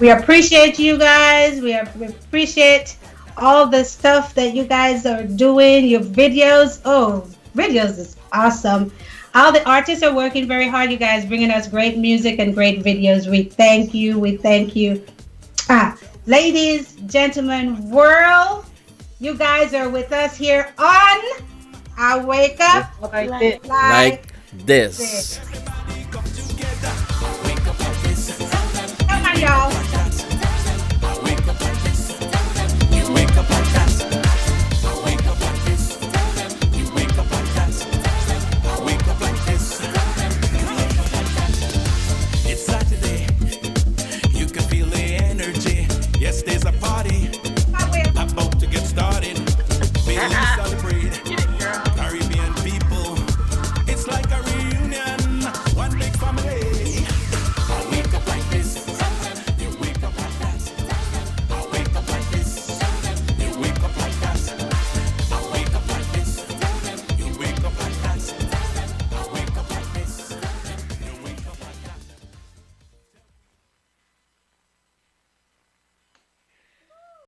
We appreciate you guys. We appreciate all the stuff that you guys are doing, your videos. Oh, videos is awesome. All the artists are working very hard, you guys, bringing us great music and great videos. We thank you. We thank you. Ladies, gentlemen, world, you guys are with us here on I Wake Up Like this. Like this.